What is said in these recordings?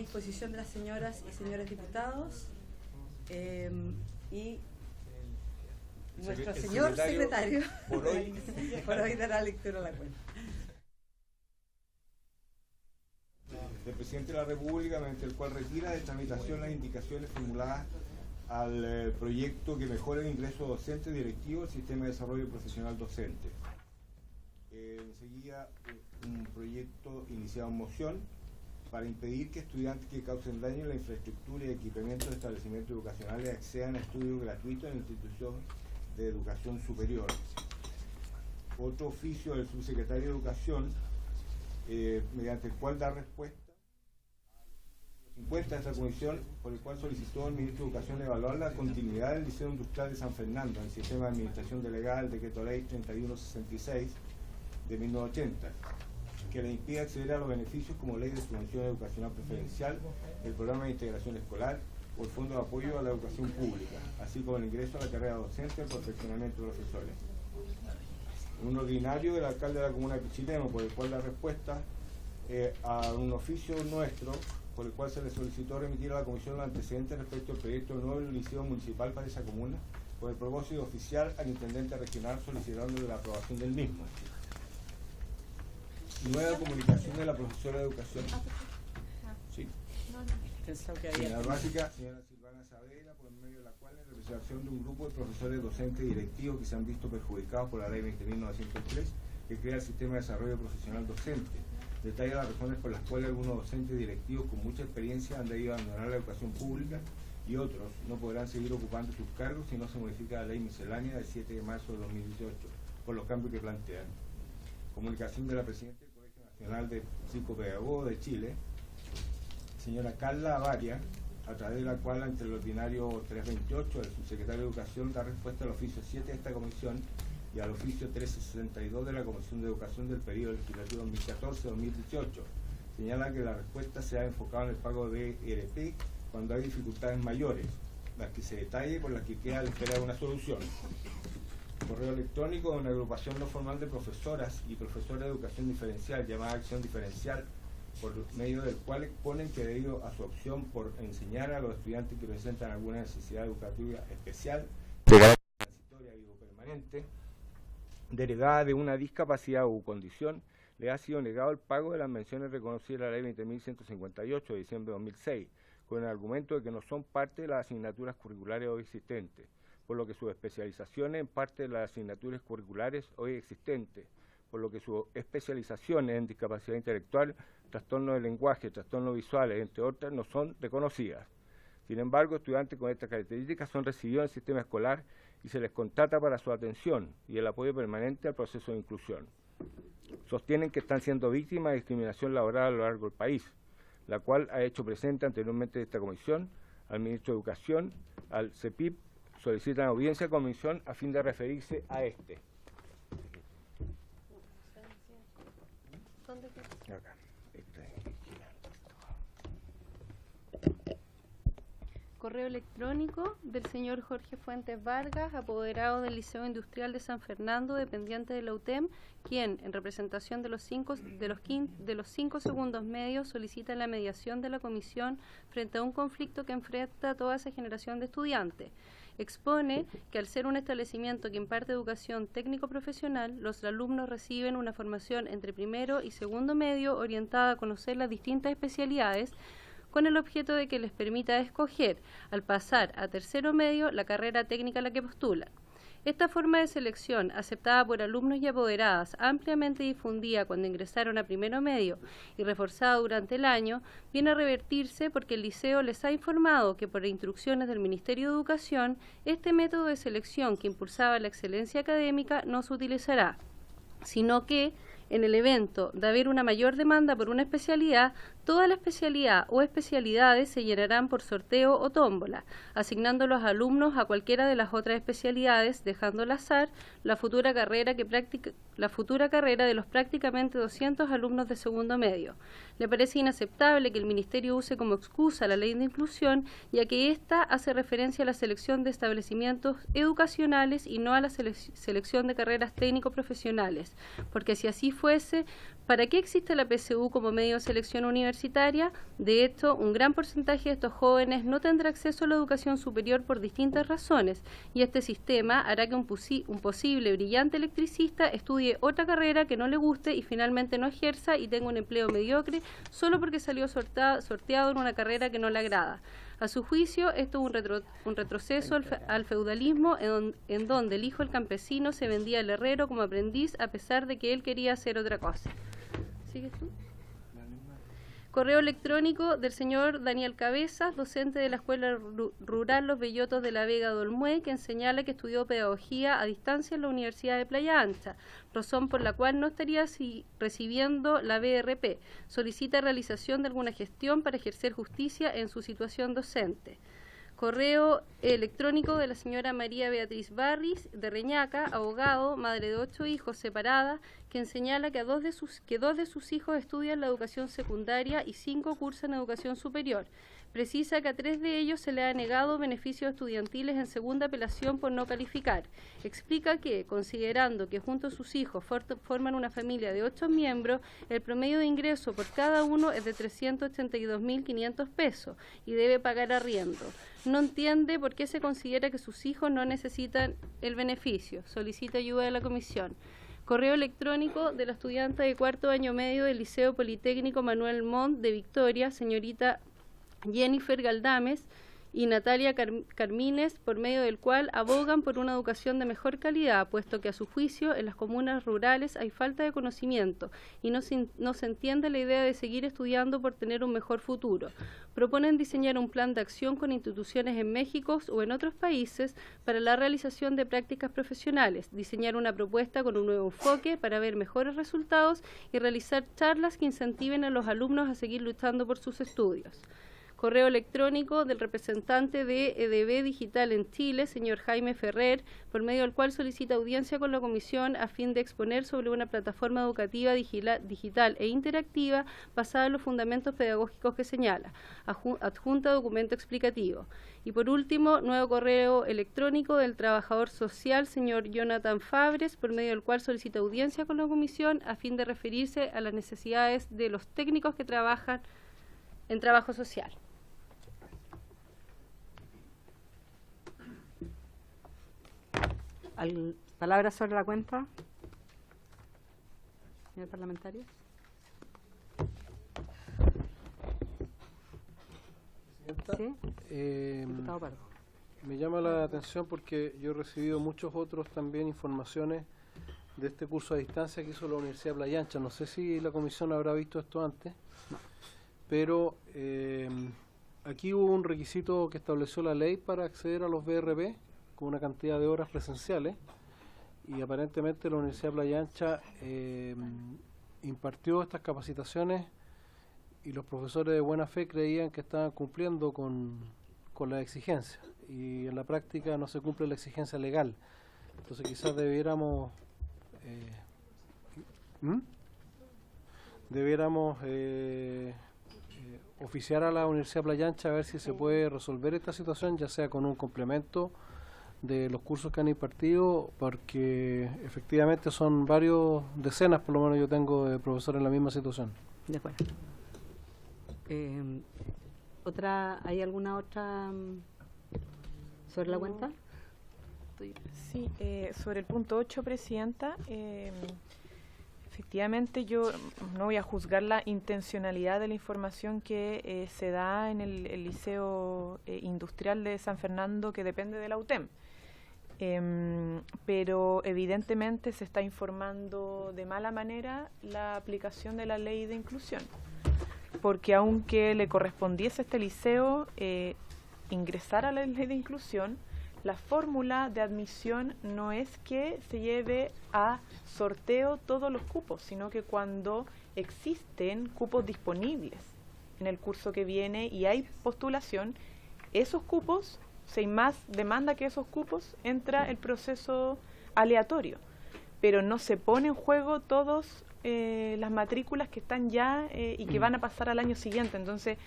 disposición de las señoras y señores diputados y nuestro señor secretario por hoy dará lectura a la cuenta. Del Presidente de la República, mediante el cual retira de tramitación las indicaciones formuladas al proyecto que mejora el ingreso docente directivo al sistema de desarrollo profesional docente. Enseguida, un proyecto iniciado en moción para impedir que estudiantes que causen daño en la infraestructura y equipamiento de establecimientos educacionales accedan a estudios gratuitos en la institución de educación superior. Otro oficio del subsecretario de Educación, mediante el cual da respuesta a 50 de esta comisión, por el cual solicitó al ministro de Educación evaluar la continuidad del Liceo Industrial de San Fernando en el sistema de administración delegada del Decreto Ley 3166 de 1980, que le impide acceder a los beneficios como ley de subvención educacional preferencial, el programa de integración escolar o el fondo de apoyo a la educación pública, así como el ingreso a la carrera docente y el perfeccionamiento de profesores. Un ordinario del alcalde de la comuna de Pichilemu, por el cual la respuesta a un oficio nuestro, por el cual se le solicitó remitir a la comisión los antecedentes respecto al proyecto del nuevo liceo municipal para esa comuna, con el propósito oficial al intendente regional solicitándole la aprobación del mismo. Nueva comunicación de la profesora de educación. Sí. Señora básica, señora Silvana Saavedra, por medio de la cual, en representación de un grupo de profesores docentes y directivos que se han visto perjudicados por la ley 20.903, que crea el sistema de desarrollo profesional docente, detalla las razones por las cuales algunos docentes y directivos con mucha experiencia han debido abandonar la educación pública y otros no podrán seguir ocupando sus cargos si no se modifica la ley miscelánea del 7 de marzo de 2018, por los cambios que plantean. Comunicación de la Presidenta del Colegio Nacional de Psicopedagogos de Chile, señora Carla Avaria, a través de la cual, ante el ordinario 328 del subsecretario de Educación, da respuesta al oficio 7 de esta comisión y al oficio 1362 de la Comisión de Educación del periodo legislativo 2014-2018. Señala que la respuesta se ha enfocado en el pago de ERP cuando hay dificultades mayores, las que se detalle por las que queda a la espera de una solución. Correo electrónico de una agrupación no formal de profesoras y profesores de educación diferencial llamada Acción Diferencial, por medio del cual exponen que debido a su opción por enseñar a los estudiantes que presentan alguna necesidad educativa especial, de carácter transitoria y permanente, derivada de una discapacidad u condición, le ha sido negado el pago de las menciones reconocidas en la Ley 20.158 de diciembre de 2006, con el argumento de que no son parte de las asignaturas curriculares hoy existentes, por lo que sus especializaciones en parte de las asignaturas curriculares hoy existentes, por lo que sus especializaciones en discapacidad intelectual, trastornos del lenguaje, trastornos visuales, entre otras, no son reconocidas. Sin embargo, estudiantes con estas características son recibidos en el sistema escolar y se les contrata para su atención y el apoyo permanente al proceso de inclusión. Sostienen que están siendo víctimas de discriminación laboral a lo largo del país, la cual ha hecho presente anteriormente esta comisión, al ministro de Educación, al CEPIP, solicitan audiencia a comisión a fin de referirse a este. Acá. Correo electrónico del señor Jorge Fuentes Vargas, apoderado del Liceo Industrial de San Fernando, dependiente de la UTEM, quien, en representación de los 5 segundos medios, solicita la mediación de la comisión frente a un conflicto que enfrenta a toda esa generación de estudiantes. Expone que al ser un establecimiento que imparte educación técnico-profesional, los alumnos reciben una formación entre primero y segundo medio orientada a conocer las distintas especialidades, con el objeto de que les permita escoger, al pasar a tercero medio, la carrera técnica a la que postulan. Esta forma de selección, aceptada por alumnos y apoderadas, ampliamente difundida cuando ingresaron a primero medio y reforzada durante el año, viene a revertirse porque el liceo les ha informado que por instrucciones del Ministerio de Educación, este método de selección que impulsaba la excelencia académica no se utilizará, sino que, en el evento de haber una mayor demanda por una especialidad, toda la especialidad o especialidades se llenarán por sorteo o tómbola, asignando a los alumnos a cualquiera de las otras especialidades, dejando al azar la futura carrera de los prácticamente 200 alumnos de segundo medio. Le parece inaceptable que el Ministerio use como excusa la ley de inclusión, ya que ésta hace referencia a la selección de establecimientos educacionales y no a la selección de carreras técnico-profesionales, porque si así fuese, ¿para qué existe la PSU como medio de selección universitaria? De hecho, un gran porcentaje de estos jóvenes no tendrá acceso a la educación superior por distintas razones, y este sistema hará que un posible brillante electricista estudie otra carrera que no le guste y finalmente no ejerza y tenga un empleo mediocre solo porque salió sorteado en una carrera que no le agrada. A su juicio, esto es un retroceso al feudalismo en donde el hijo del campesino se vendía al herrero como aprendiz a pesar de que él quería hacer otra cosa. ¿Sigues tú? Correo electrónico del señor Daniel Cabezas, docente de la Escuela Rural Los Bellotos de la Vega de Olmué, quien señala que estudió pedagogía a distancia en la Universidad de Playa Ancha, razón por la cual no estaría recibiendo la BRP. Solicita realización de alguna gestión para ejercer justicia en su situación docente. Correo electrónico de la señora María Beatriz Barris, de Reñaca, abogado, madre de 8 hijos, separada, quien señala que dos de sus hijos estudian la educación secundaria y 5 cursan educación superior. Precisa que a 3 de ellos se le ha negado beneficios estudiantiles en segunda apelación por no calificar. Explica que, considerando que junto a sus hijos forman una familia de 8 miembros, el promedio de ingreso por cada uno es de 382.500 pesos y debe pagar arriendo. No entiende por qué se considera que sus hijos no necesitan el beneficio. Solicita ayuda de la comisión. Correo electrónico de la estudiante de 4º año medio del Liceo Politécnico Manuel Montt de Victoria, señorita Jennifer Galdames y Natalia Carmines, por medio del cual abogan por una educación de mejor calidad, puesto que a su juicio en las comunas rurales hay falta de conocimiento y no se entiende la idea de seguir estudiando por tener un mejor futuro. Proponen diseñar un plan de acción con instituciones en México o en otros países para la realización de prácticas profesionales, diseñar una propuesta con un nuevo enfoque para ver mejores resultados y realizar charlas que incentiven a los alumnos a seguir luchando por sus estudios. Correo electrónico del representante de EDB Digital en Chile, señor Jaime Ferrer, por medio del cual solicita audiencia con la comisión a fin de exponer sobre una plataforma educativa digital e interactiva basada en los fundamentos pedagógicos que señala. Adjunta documento explicativo. Y por último, nuevo correo electrónico del trabajador social, señor Jonathan Fabres, por medio del cual solicita audiencia con la comisión a fin de referirse a las necesidades de los técnicos que trabajan en trabajo social. ¿Palabras sobre la cuenta? Señor parlamentario. ¿Sí? Diputado Pardo. Me llama la atención porque yo he recibido muchos otros también informaciones de este curso a distancia que hizo la Universidad de Playa Ancha. No sé si la comisión habrá visto esto antes, pero aquí hubo un requisito que estableció la ley para acceder a los BRP con una cantidad de horas presenciales, y aparentemente la Universidad de Playa Ancha impartió estas capacitaciones y los profesores de buena fe creían que estaban cumpliendo con las exigencias, y en la práctica no se cumple la exigencia legal. Entonces quizás debiéramos oficiar a la Universidad de Playa Ancha a ver si se puede resolver esta situación, ya sea con un complemento de los cursos que han impartido, porque efectivamente son varios decenas, por lo menos yo tengo, de profesores en la misma situación. De acuerdo. ¿Hay alguna otra sobre la cuenta? Sí, sobre el punto 8, Presidenta, efectivamente yo no voy a juzgar la intencionalidad de la información que se da en el Liceo Industrial de San Fernando, que depende de la UTEM. Pero evidentemente se está informando de mala manera la aplicación de la ley de inclusión, porque aunque le correspondiese a este liceo ingresar a la ley de inclusión, la fórmula de admisión no es que se lleve a sorteo todos los cupos, sino que cuando existen cupos disponibles en el curso que viene y hay postulación, esos cupos, si hay más demanda que esos cupos, entra el proceso aleatorio, pero no se pone en juego todas las matrículas que están ya y que van a pasar al año siguiente. Entonces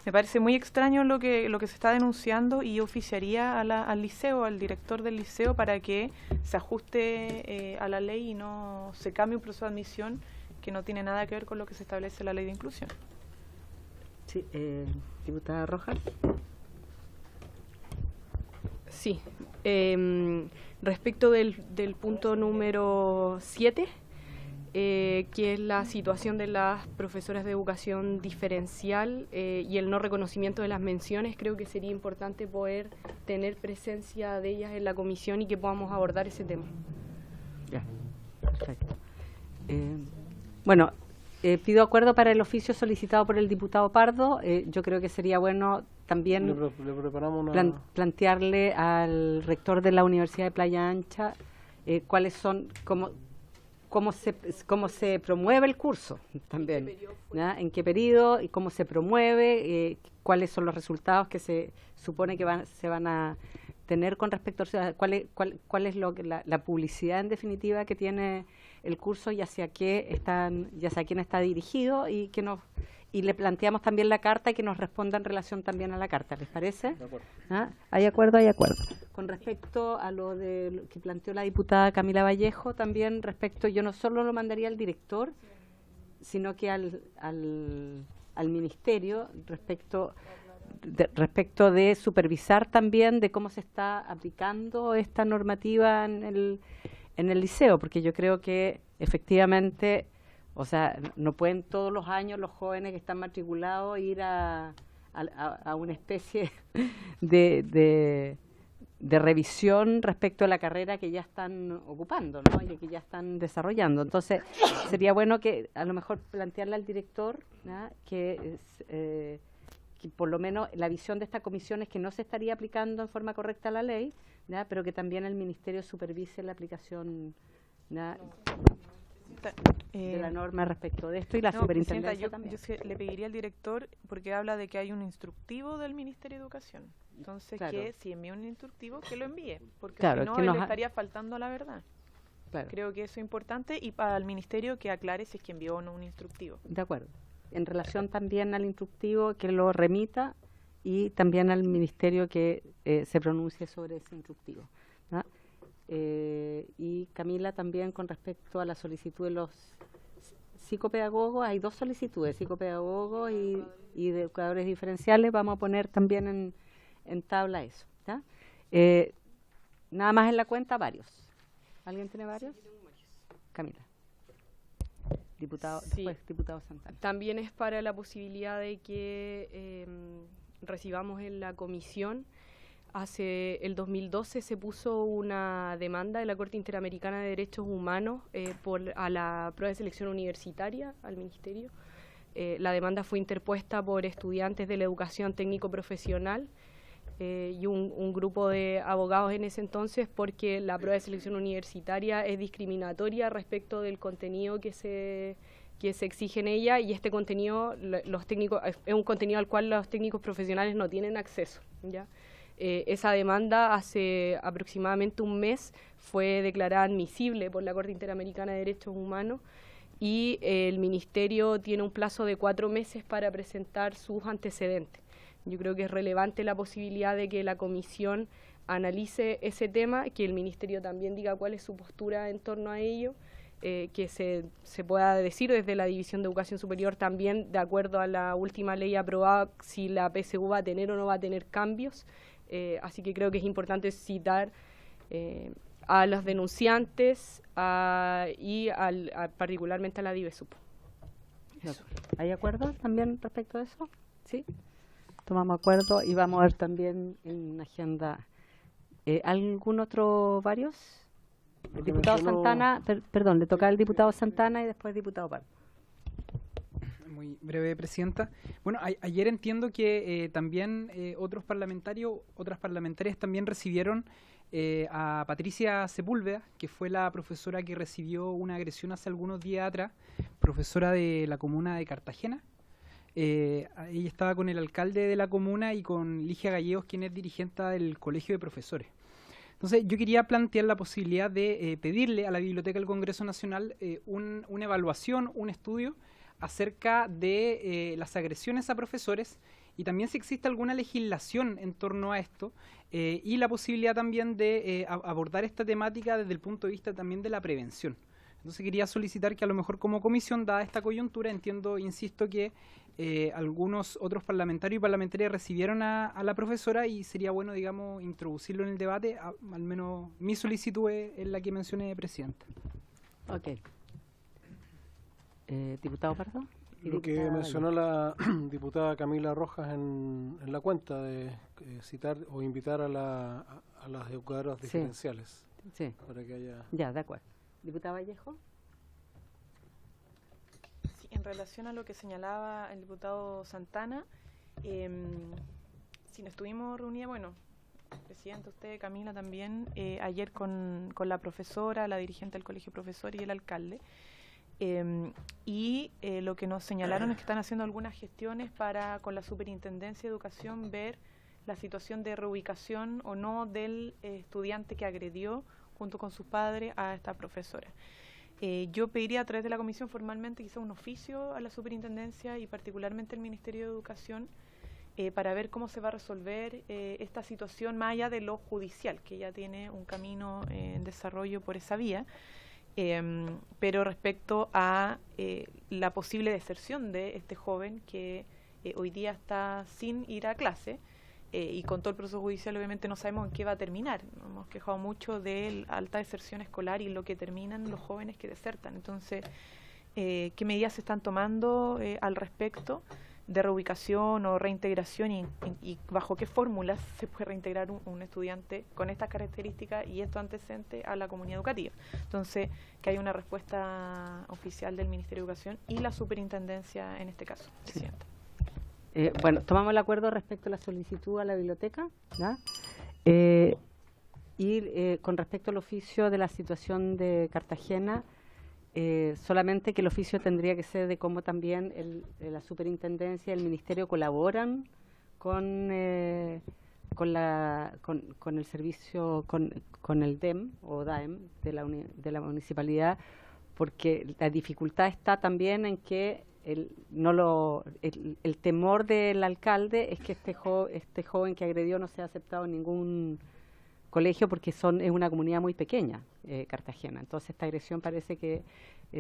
Me parece muy extraño lo que se está denunciando y oficiaría al liceo, al director del liceo, para que se ajuste a la ley y no se cambie un proceso de admisión que no tiene nada que ver con lo que se establece en la ley de inclusión. Sí, diputada Rojas. Sí, respecto del punto número 7, que es la situación de las profesoras de educación diferencial y el no reconocimiento de las menciones, creo que sería importante poder tener presencia de ellas en la comisión y que podamos abordar ese tema. Ya, perfecto. Bueno, pido acuerdo para el oficio solicitado por el diputado Pardo. Yo creo que sería bueno también le preparamos una... plantearle al rector de la Universidad de Playa Ancha cuáles son, cómo se promueve el curso también, ¿ya? En qué periodo y cómo se promueve, cuáles son los resultados que se supone que se van a tener con respecto a cuál es la publicidad en definitiva que tiene el curso y hacia quién está dirigido y le planteamos también la carta y que nos responda en relación también a la carta, ¿les parece? De acuerdo. ¿Ah? ¿Hay acuerdo? Hay acuerdo. Con respecto a lo que planteó la diputada Camila Vallejo, también yo no solo lo mandaría al director, sino que al ministerio respecto de supervisar también de cómo se está aplicando esta normativa en el liceo, porque yo creo que efectivamente, o sea, no pueden todos los años los jóvenes que están matriculados ir a una especie de revisión respecto a la carrera que ya están ocupando, ¿no? Y que ya están desarrollando. Entonces, sería bueno que a lo mejor plantearle al director, ¿no? que por lo menos la visión de esta comisión es que no se estaría aplicando en forma correcta la ley, ¿ya? Pero que también el ministerio supervise la aplicación, ¿ya? De la norma respecto de esto y la superintendencia también. Yo le pediría al director, porque habla de que hay un instructivo del Ministerio de Educación. Entonces, claro, que si envía un instructivo, que lo envíe, porque claro, si no, él estaría faltando a la verdad. Claro. Creo que eso es importante y para el Ministerio que aclare si es que envió o no un instructivo. De acuerdo. En relación también al instructivo, que lo remita y también al Ministerio que se pronuncie sobre ese instructivo, ¿no? Y Camila, también con respecto a la solicitud de los psicopedagogos, hay dos solicitudes, psicopedagogos y de educadores diferenciales, vamos a poner también en tabla eso, ¿ya? Nada más en la cuenta, varios. ¿Alguien tiene varios? Camila. Diputado, Sí. después, diputado Santana. También es para la posibilidad de que recibamos en la comisión. Hace el 2012 se puso una demanda de la Corte Interamericana de Derechos Humanos a la prueba de selección universitaria, al Ministerio. La demanda fue interpuesta por estudiantes de la educación técnico-profesional y un grupo de abogados en ese entonces, porque la prueba de selección universitaria es discriminatoria respecto del contenido que se exige en ella, y este contenido es un contenido al cual los técnicos profesionales no tienen acceso, ¿ya? Esa demanda hace aproximadamente un mes fue declarada admisible por la Corte Interamericana de Derechos Humanos y el Ministerio tiene un plazo de 4 meses para presentar sus antecedentes. Yo creo que es relevante la posibilidad de que la comisión analice ese tema, que el Ministerio también diga cuál es su postura en torno a ello, que se pueda decir desde la División de Educación Superior también, de acuerdo a la última ley aprobada, si la PSU va a tener o no va a tener cambios. Así que creo que es importante citar a los denunciantes y particularmente a la DIVESUP. ¿Hay acuerdo también respecto a eso? Sí. Tomamos acuerdo y vamos a ver también en una agenda. ¿Algún otro varios? El diputado Santana, perdón, le toca al diputado Santana y después diputado Pardo. Muy breve, Presidenta. Bueno, ayer entiendo que también otras parlamentarias también recibieron a Patricia Sepúlveda, que fue la profesora que recibió una agresión hace algunos días atrás, profesora de la comuna de Cartagena. Ella estaba con el alcalde de la comuna y con Ligia Gallegos, quien es dirigente del Colegio de Profesores. Entonces, yo quería plantear la posibilidad de pedirle a la Biblioteca del Congreso Nacional una evaluación, un estudio acerca de las agresiones a profesores y también si existe alguna legislación en torno a esto, y la posibilidad también de abordar esta temática desde el punto de vista también de la prevención. Entonces quería solicitar que a lo mejor como comisión, dada esta coyuntura, entiendo, insisto, que algunos otros parlamentarios y parlamentarias recibieron a la profesora y sería bueno, digamos, introducirlo en el debate. Al menos mi solicitud es la que mencioné, Presidenta. Ok. Diputado Pardo. Lo que mencionó la diputada Camila Rojas en la cuenta de citar o invitar a las educadoras diferenciales. Sí. Para que haya... Ya, de acuerdo. Diputada Vallejo. Sí, en relación a lo que señalaba el diputado Santana, si nos estuvimos reunidas, bueno, Presidente, usted, Camila, también, ayer con la profesora, la dirigente del colegio profesor y el alcalde, lo que nos señalaron es que están haciendo algunas gestiones para, con la Superintendencia de Educación, ver la situación de reubicación o no del estudiante que agredió junto con sus padres a esta profesora. Yo pediría a través de la comisión formalmente quizá un oficio a la Superintendencia y particularmente al Ministerio de Educación para ver cómo se va a resolver esta situación más allá de lo judicial, que ya tiene un camino en desarrollo por esa vía. Pero respecto a la posible deserción de este joven que hoy día está sin ir a clase y con todo el proceso judicial obviamente no sabemos en qué va a terminar. Nos hemos quejado mucho de la alta deserción escolar y lo que terminan los jóvenes que desertan. Entonces, ¿qué medidas se están tomando al respecto de reubicación o reintegración y bajo qué fórmulas se puede reintegrar un estudiante con estas características y estos antecedentes a la comunidad educativa? Entonces, que haya una respuesta oficial del Ministerio de Educación y la Superintendencia en este caso, Presidenta. Bueno, tomamos el acuerdo respecto a la solicitud a la biblioteca, ¿ya? Con respecto al oficio de la situación de Cartagena, solamente que el oficio tendría que ser de cómo también la Superintendencia y el Ministerio colaboran con el servicio, con el DEM o DAEM de la municipalidad, porque la dificultad está también en que el temor del alcalde es que este joven que agredió no sea aceptado en ningún colegio porque es una comunidad muy pequeña, Cartagena. Entonces esta agresión parece que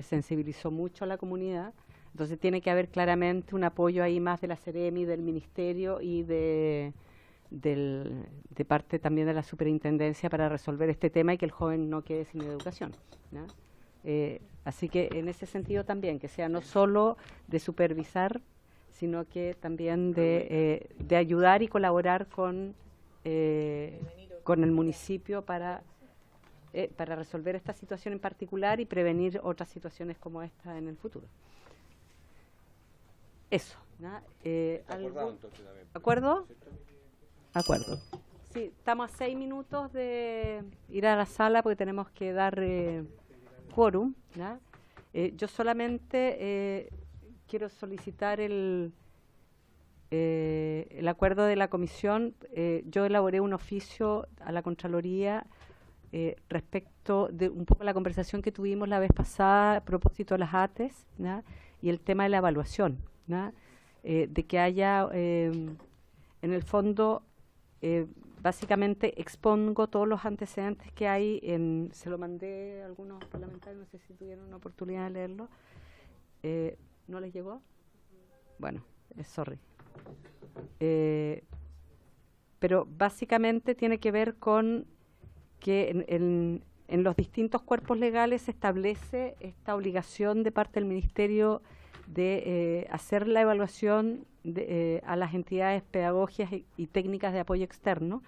sensibilizó mucho a la comunidad. Entonces tiene que haber claramente un apoyo ahí más de la Seremi, del Ministerio y de parte también de la Superintendencia para resolver este tema y que el joven no quede sin educación, ¿no? Así que en ese sentido también, que sea no solo de supervisar, sino que también de ayudar y colaborar con el municipio para resolver esta situación en particular y prevenir otras situaciones como esta en el futuro. Eso, ¿no? ¿Acuerdo? Acuerdo. Sí, estamos a 6 minutos de ir a la sala porque tenemos que dar quórum, ¿no? Yo solamente quiero solicitar el acuerdo de la comisión. Yo elaboré un oficio a la Contraloría respecto de un poco la conversación que tuvimos la vez pasada a propósito de las ATES, ¿no? Y el tema de la evaluación, ¿no? De que haya, en el fondo, básicamente expongo todos los antecedentes que hay, se lo mandé a algunos parlamentarios, no sé si tuvieron una oportunidad de leerlo. ¿No les llegó? Bueno, sorry. Pero básicamente tiene que ver con que en los distintos cuerpos legales se establece esta obligación de parte del Ministerio de hacer la evaluación a las entidades pedagógicas y técnicas de apoyo externo,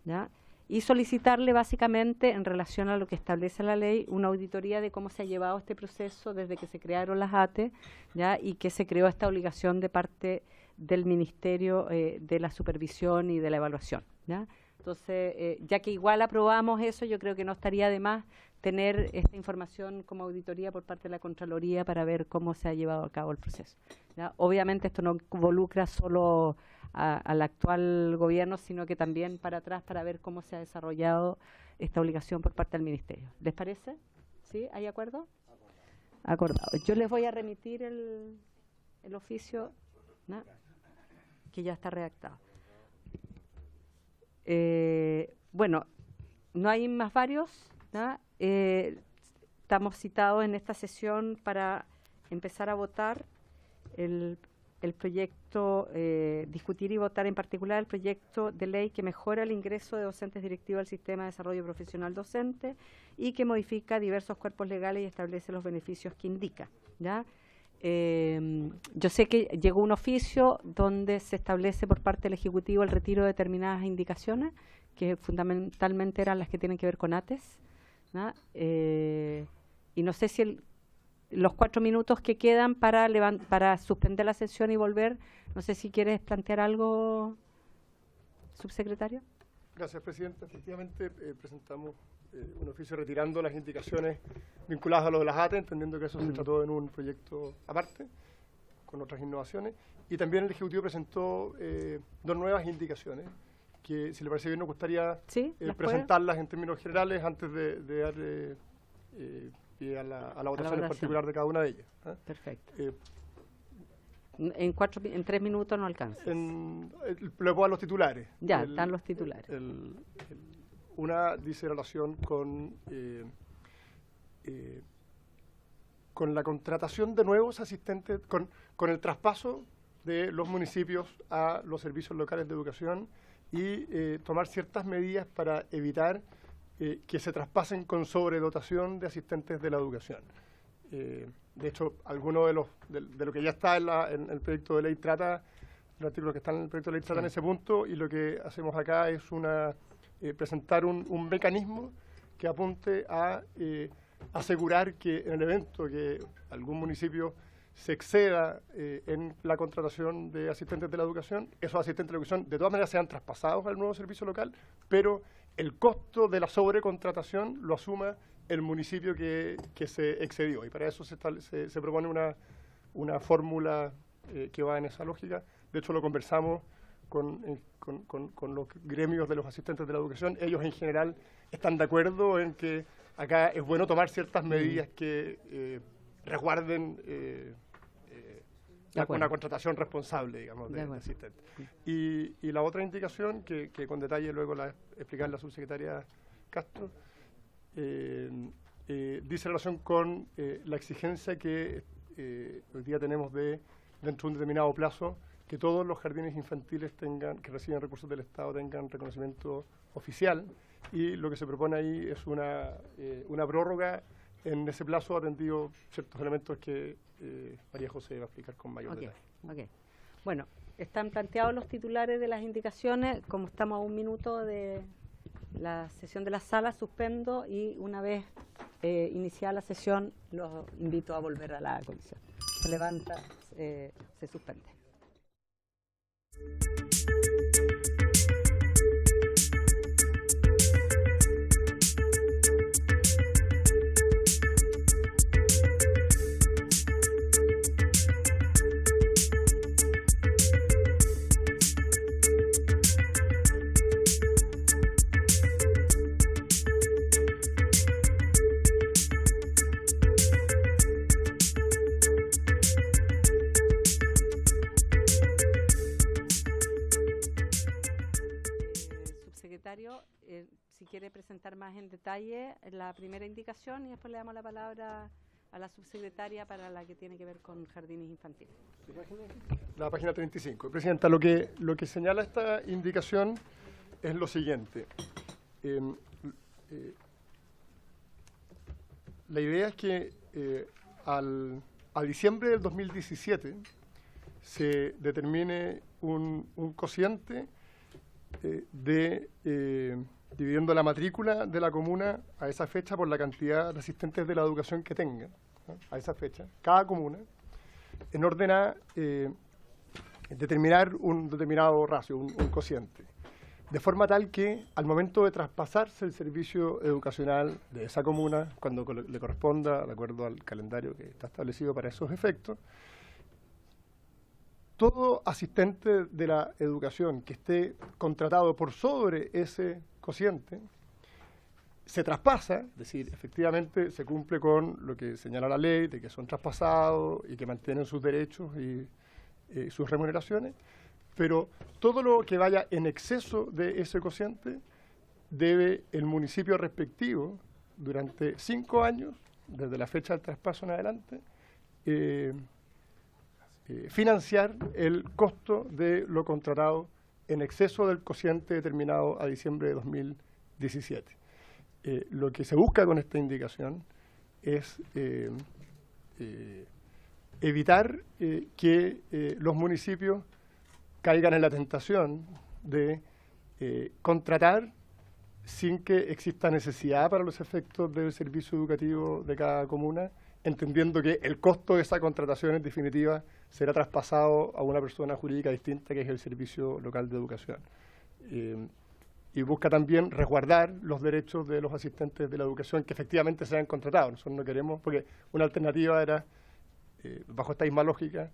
¿ya? Y solicitarle básicamente, en relación a lo que establece la ley, una auditoría de cómo se ha llevado este proceso desde que se crearon las ATE, ¿ya? Y que se creó esta obligación de parte del Ministerio de la Supervisión y de la Evaluación, ¿ya? Entonces, ya que igual aprobamos eso, yo creo que no estaría de más tener esta información como auditoría por parte de la Contraloría para ver cómo se ha llevado a cabo el proceso, ¿ya? Obviamente esto no involucra solo al actual gobierno, sino que también para atrás para ver cómo se ha desarrollado esta obligación por parte del Ministerio. ¿Les parece? ¿Sí? ¿Hay acuerdo? Acordado. Yo les voy a remitir el oficio, ¿no? que ya está redactado. Bueno, no hay más varios, ¿no? Estamos citados en esta sesión para empezar a votar el proyecto, discutir y votar en particular el proyecto de ley que mejora el ingreso de docentes directivos al sistema de desarrollo profesional docente y que modifica diversos cuerpos legales y establece los beneficios que indica, ¿ya? Yo sé que llegó un oficio donde se establece por parte del Ejecutivo el retiro de determinadas indicaciones, que fundamentalmente eran las que tienen que ver con ATES, ¿no? Y no sé si los 4 minutos que quedan para suspender la sesión y volver, no sé si quieres plantear algo, subsecretario. Gracias, Presidenta. Efectivamente, presentamos un oficio retirando las indicaciones vinculadas a lo de las ATE, entendiendo que eso se trató en un proyecto aparte, con otras innovaciones. Y también el Ejecutivo presentó 2 nuevas indicaciones, que si le parece bien nos gustaría presentarlas en términos generales antes de dar pie a la votación en particular de cada una de ellas. Perfecto. En 3 minutos no alcanza. Le puedo dar los titulares. Ya, están los titulares. Una dice relación con la contratación de nuevos asistentes, con el traspaso de los municipios a los servicios locales de educación y tomar ciertas medidas para evitar que se traspasen con sobredotación de asistentes de la educación. De hecho, alguno de lo que ya está en el proyecto de ley trata, los artículos que están en el proyecto de ley tratan ese punto, y lo que hacemos acá es presentar un mecanismo que apunte a asegurar que en el evento que algún municipio se exceda en la contratación de asistentes de la educación, esos asistentes de la educación de todas maneras sean traspasados al nuevo servicio local, pero el costo de la sobrecontratación lo asuma el municipio que se excedió. Y para eso se propone una fórmula que va en esa lógica. De hecho, lo conversamos con los gremios de los asistentes de la educación. Ellos en general están de acuerdo en que acá es bueno tomar ciertas medidas que resguarden una contratación responsable, digamos, de asistentes. Y la otra indicación, que con detalle luego explicar la subsecretaria Castro, dice relación con la exigencia que hoy día tenemos dentro de un determinado plazo, que todos los jardines infantiles que reciben recursos del Estado tengan reconocimiento oficial, y lo que se propone ahí es una prórroga en ese plazo, atendido ciertos elementos que María José va a explicar con mayor detalle. Okay. Bueno, están planteados los titulares de las indicaciones. Como estamos a 1 minuto de la sesión de la sala, suspendo, y una vez iniciada la sesión los invito a volver a la comisión. Se levanta, se suspende. Si quiere presentar más en detalle la primera indicación, y después le damos la palabra a la subsecretaria para la que tiene que ver con jardines infantiles. La página 35. Presidenta, lo que señala esta indicación es lo siguiente. La idea es que a diciembre del 2017 se determine un cociente dividiendo la matrícula de la comuna a esa fecha por la cantidad de asistentes de la educación que tenga, ¿no? A esa fecha, cada comuna, en orden a determinar un determinado ratio, un cociente, de forma tal que al momento de traspasarse el servicio educacional de esa comuna, cuando le corresponda, de acuerdo al calendario que está establecido para esos efectos, todo asistente de la educación que esté contratado por sobre ese cociente se traspasa, es decir, efectivamente se cumple con lo que señala la ley, de que son traspasados y que mantienen sus derechos y sus remuneraciones, pero todo lo que vaya en exceso de ese cociente debe el municipio respectivo durante 5 años, desde la fecha del traspaso en adelante, financiar el costo de lo contratado en exceso del cociente determinado a diciembre de 2017. Lo que se busca con esta indicación es evitar que los municipios caigan en la tentación de contratar sin que exista necesidad para los efectos del servicio educativo de cada comuna, entendiendo que el costo de esa contratación en definitiva será traspasado a una persona jurídica distinta, que es el Servicio Local de Educación. Y busca también resguardar los derechos de los asistentes de la educación que efectivamente sean contratados. Nosotros no queremos, porque una alternativa era, bajo esta misma lógica,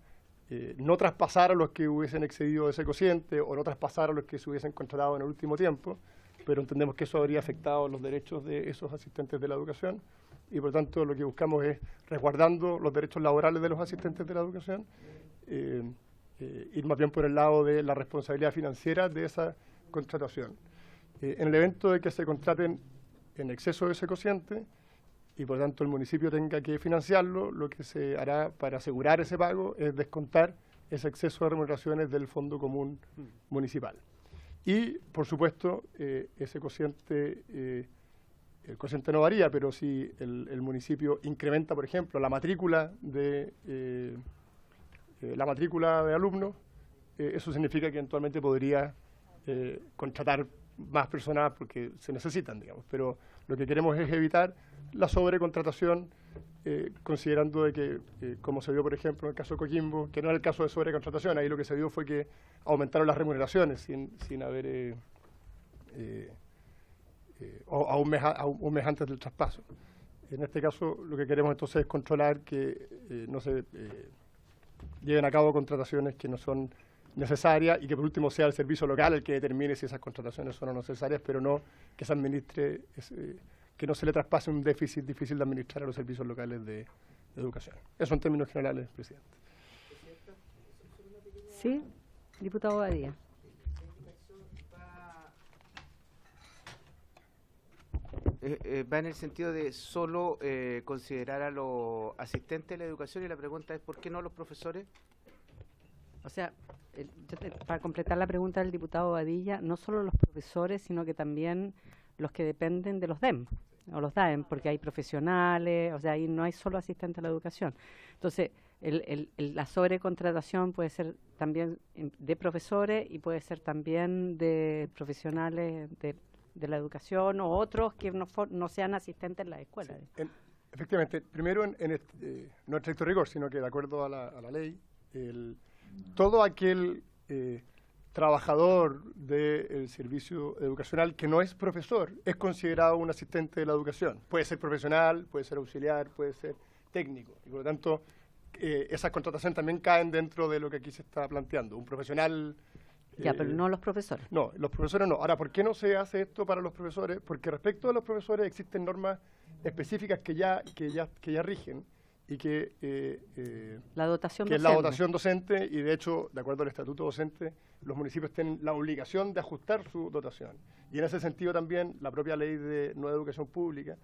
no traspasar a los que hubiesen excedido ese cociente o no traspasar a los que se hubiesen contratado en el último tiempo, pero entendemos que eso habría afectado los derechos de esos asistentes de la educación y por tanto lo que buscamos es, resguardando los derechos laborales de los asistentes de la educación, ir más bien por el lado de la responsabilidad financiera de esa contratación. En el evento de que se contraten en exceso de ese cociente y por tanto el municipio tenga que financiarlo, lo que se hará para asegurar ese pago es descontar ese exceso de remuneraciones del Fondo Común Municipal. Y, por supuesto, ese cociente, el cociente no varía, pero si el municipio incrementa, por ejemplo, la matrícula de alumnos, eso significa que eventualmente podría contratar más personas porque se necesitan, digamos. Pero lo que queremos es evitar la sobrecontratación, considerando de que, como se vio, por ejemplo, en el caso de Coquimbo, que no era el caso de sobrecontratación, ahí lo que se vio fue que aumentaron las remuneraciones sin haber, a un mes antes del traspaso. En este caso, lo que queremos entonces es controlar que no se lleven a cabo contrataciones que no son necesarias y que por último sea el servicio local el que determine si esas contrataciones son o no necesarias, pero no que se administre, que no se le traspase un déficit difícil de administrar a los servicios locales de educación. Eso en términos generales, presidente. Sí, diputado Badía. Va en el sentido de solo considerar a los asistentes de la educación y la pregunta es ¿por qué no los profesores? O sea, para completar la pregunta del diputado Badilla, no solo los profesores, sino que también los que dependen de los DEM o los DAEM, porque hay profesionales, o sea, ahí no hay solo asistentes a la educación. Entonces, la sobrecontratación puede ser también de profesores y puede ser también de profesionales de la educación o otros que no sean asistentes en la escuela. Sí, efectivamente, primero no en estricto rigor, sino que de acuerdo a la ley, todo aquel trabajador del servicio educacional que no es profesor es considerado un asistente de la educación. Puede ser profesional, puede ser auxiliar, puede ser técnico. Y por lo tanto, esas contrataciones también caen dentro de lo que aquí se está planteando. Un profesional... Ya, pero no los profesores. No, los profesores no. Ahora, ¿por qué no se hace esto para los profesores? Porque respecto a los profesores existen normas específicas que ya rigen y que la dotación docente. Es la dotación docente y de hecho, de acuerdo al estatuto docente, los municipios tienen la obligación de ajustar su dotación. Y en ese sentido también la propia ley de nueva educación pública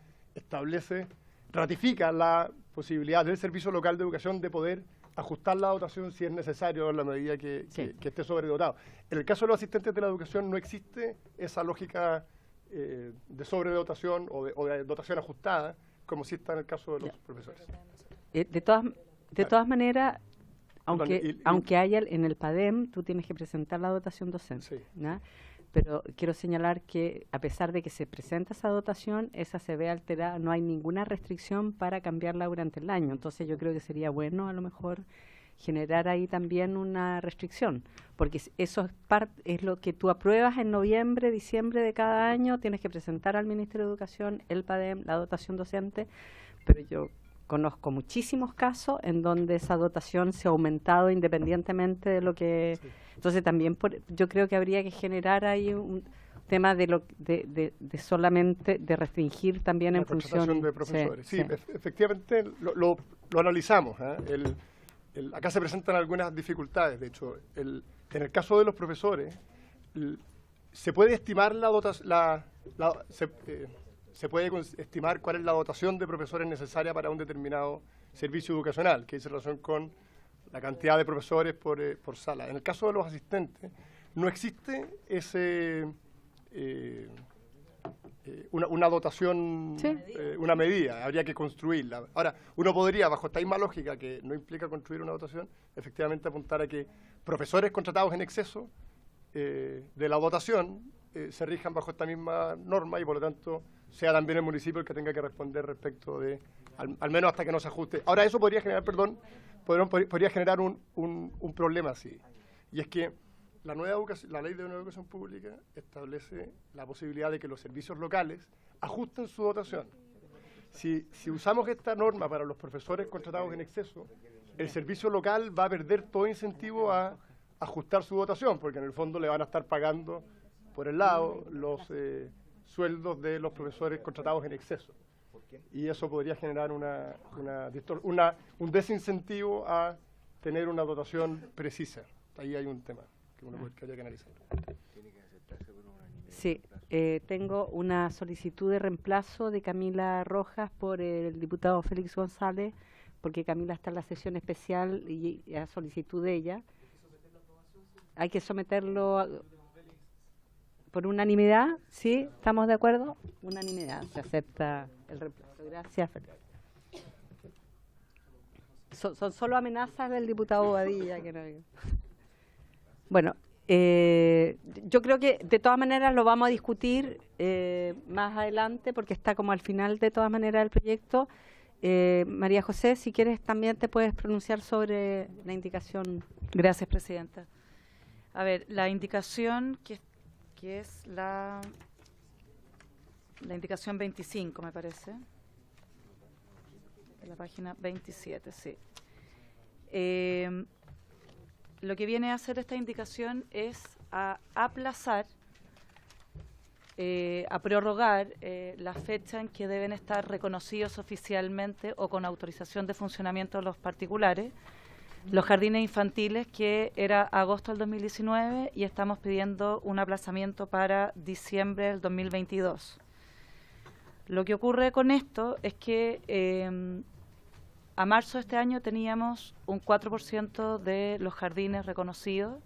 ratifica la posibilidad del Servicio Local de Educación de poder ajustar la dotación si es necesario en la medida que esté sobredotado. En el caso de los asistentes de la educación no existe esa lógica de sobredotación o de dotación ajustada, como sí está en el caso de los profesores. De todas maneras, aunque haya en el PADEM, tú tienes que presentar la dotación docente. Sí. ¿No? Pero quiero señalar que a pesar de que se presenta esa dotación, esa se ve alterada, no hay ninguna restricción para cambiarla durante el año. Entonces yo creo que sería bueno a lo mejor generar ahí también una restricción, porque eso es lo que tú apruebas en noviembre, diciembre de cada año, tienes que presentar al Ministerio de Educación el PADEM, la dotación docente, pero yo conozco muchísimos casos en donde esa dotación se ha aumentado independientemente de lo que... Sí. Entonces también yo creo que habría que generar ahí un tema de solamente de restringir también en función de profesores. Sí, efectivamente lo analizamos. Acá se presentan algunas dificultades. De hecho, En el caso de los profesores, se puede estimar se puede estimar cuál es la dotación de profesores necesaria para un determinado servicio educacional, que dice relación con la cantidad de profesores por sala. En el caso de los asistentes, no existe una dotación, ¿sí? Una medida, habría que construirla. Ahora, uno podría, bajo esta misma lógica, que no implica construir una dotación, efectivamente apuntar a que profesores contratados en exceso de la dotación se rijan bajo esta misma norma y, por lo tanto, sea también el municipio el que tenga que responder respecto de, al menos hasta que no se ajuste. Ahora, eso podría generar, podría generar un problema así, y es que la ley de nueva educación pública establece la posibilidad de que los servicios locales ajusten su dotación. Si usamos esta norma para los profesores contratados en exceso, el servicio local va a perder todo incentivo a ajustar su dotación, porque en el fondo le van a estar pagando por el lado los sueldos de los profesores contratados en exceso. Y eso podría generar un desincentivo a tener una dotación precisa. Ahí hay un tema que habría que analizar. Sí, tengo una solicitud de reemplazo de Camila Rojas por el diputado Félix González, porque Camila está en la sesión especial y a solicitud de ella. Hay que someterlo por unanimidad, ¿sí? ¿Estamos de acuerdo? Unanimidad, se acepta el reemplazo. Gracias, Félix. Son solo amenazas del diputado Bobadilla. Que no... Bueno, yo creo que de todas maneras lo vamos a discutir más adelante, porque está como al final de todas maneras el proyecto. María José, si quieres también te puedes pronunciar sobre la indicación. Gracias, Presidenta. A ver, la indicación que es la indicación 25, me parece. La página 27, sí. Lo que viene a hacer esta indicación es a aplazar, a prorrogar la fecha en que deben estar reconocidos oficialmente o con autorización de funcionamiento de los particulares los jardines infantiles, que era agosto del 2019, y estamos pidiendo un aplazamiento para diciembre del 2022. Lo que ocurre con esto es que a marzo de este año teníamos un 4% de los jardines reconocidos,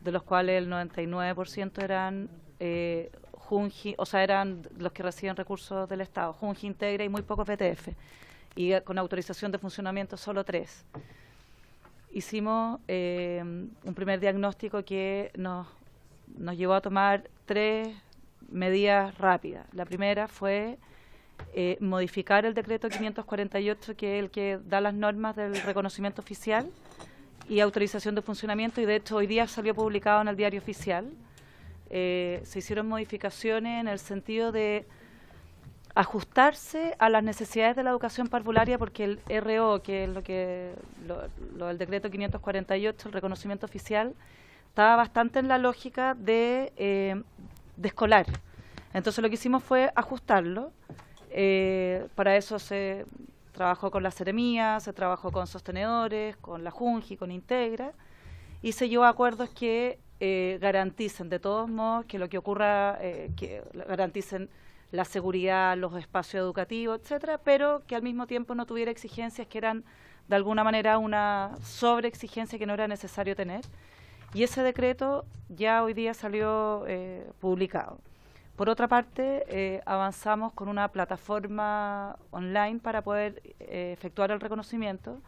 de los cuales el 99% eran Junji, o sea, eran los que reciben recursos del Estado, Junji Integra y muy pocos BTF, y con autorización de funcionamiento solo 3. Hicimos un primer diagnóstico que nos llevó a tomar 3 medidas rápidas. La primera fue modificar el decreto 548, que es el que da las normas del reconocimiento oficial y autorización de funcionamiento, y de hecho hoy día salió publicado en el Diario Oficial. Se hicieron modificaciones en el sentido de ajustarse a las necesidades de la educación parvularia, porque el RO, que es lo del decreto 548, el reconocimiento oficial, estaba bastante en la lógica de escolar. Entonces lo que hicimos fue ajustarlo. Para eso se trabajó con la Seremía, se trabajó con sostenedores, con la Junji, con Integra, y se llegó a acuerdos que garanticen de todos modos que lo que ocurra, que garanticen la seguridad, los espacios educativos, etcétera, pero que al mismo tiempo no tuviera exigencias que eran de alguna manera una sobreexigencia que no era necesario tener. Y ese decreto ya hoy día salió publicado. Por otra parte, avanzamos con una plataforma online para poder efectuar el reconocimiento,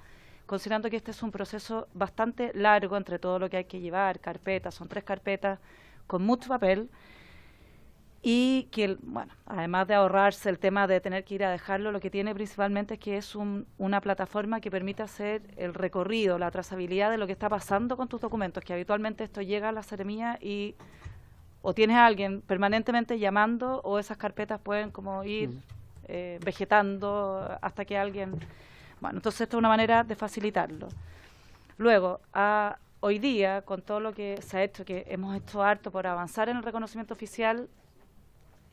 considerando que este es un proceso bastante largo entre todo lo que hay que llevar, carpetas, son 3 carpetas con mucho papel, y que, bueno, además de ahorrarse el tema de tener que ir a dejarlo, lo que tiene principalmente es que es una plataforma que permite hacer el recorrido, la trazabilidad de lo que está pasando con tus documentos, que habitualmente esto llega a la Seremía y o tienes a alguien permanentemente llamando, o esas carpetas pueden como ir vegetando hasta que alguien... Bueno, entonces esto es una manera de facilitarlo. Luego, hoy día, con todo lo que se ha hecho, que hemos hecho harto por avanzar en el reconocimiento oficial,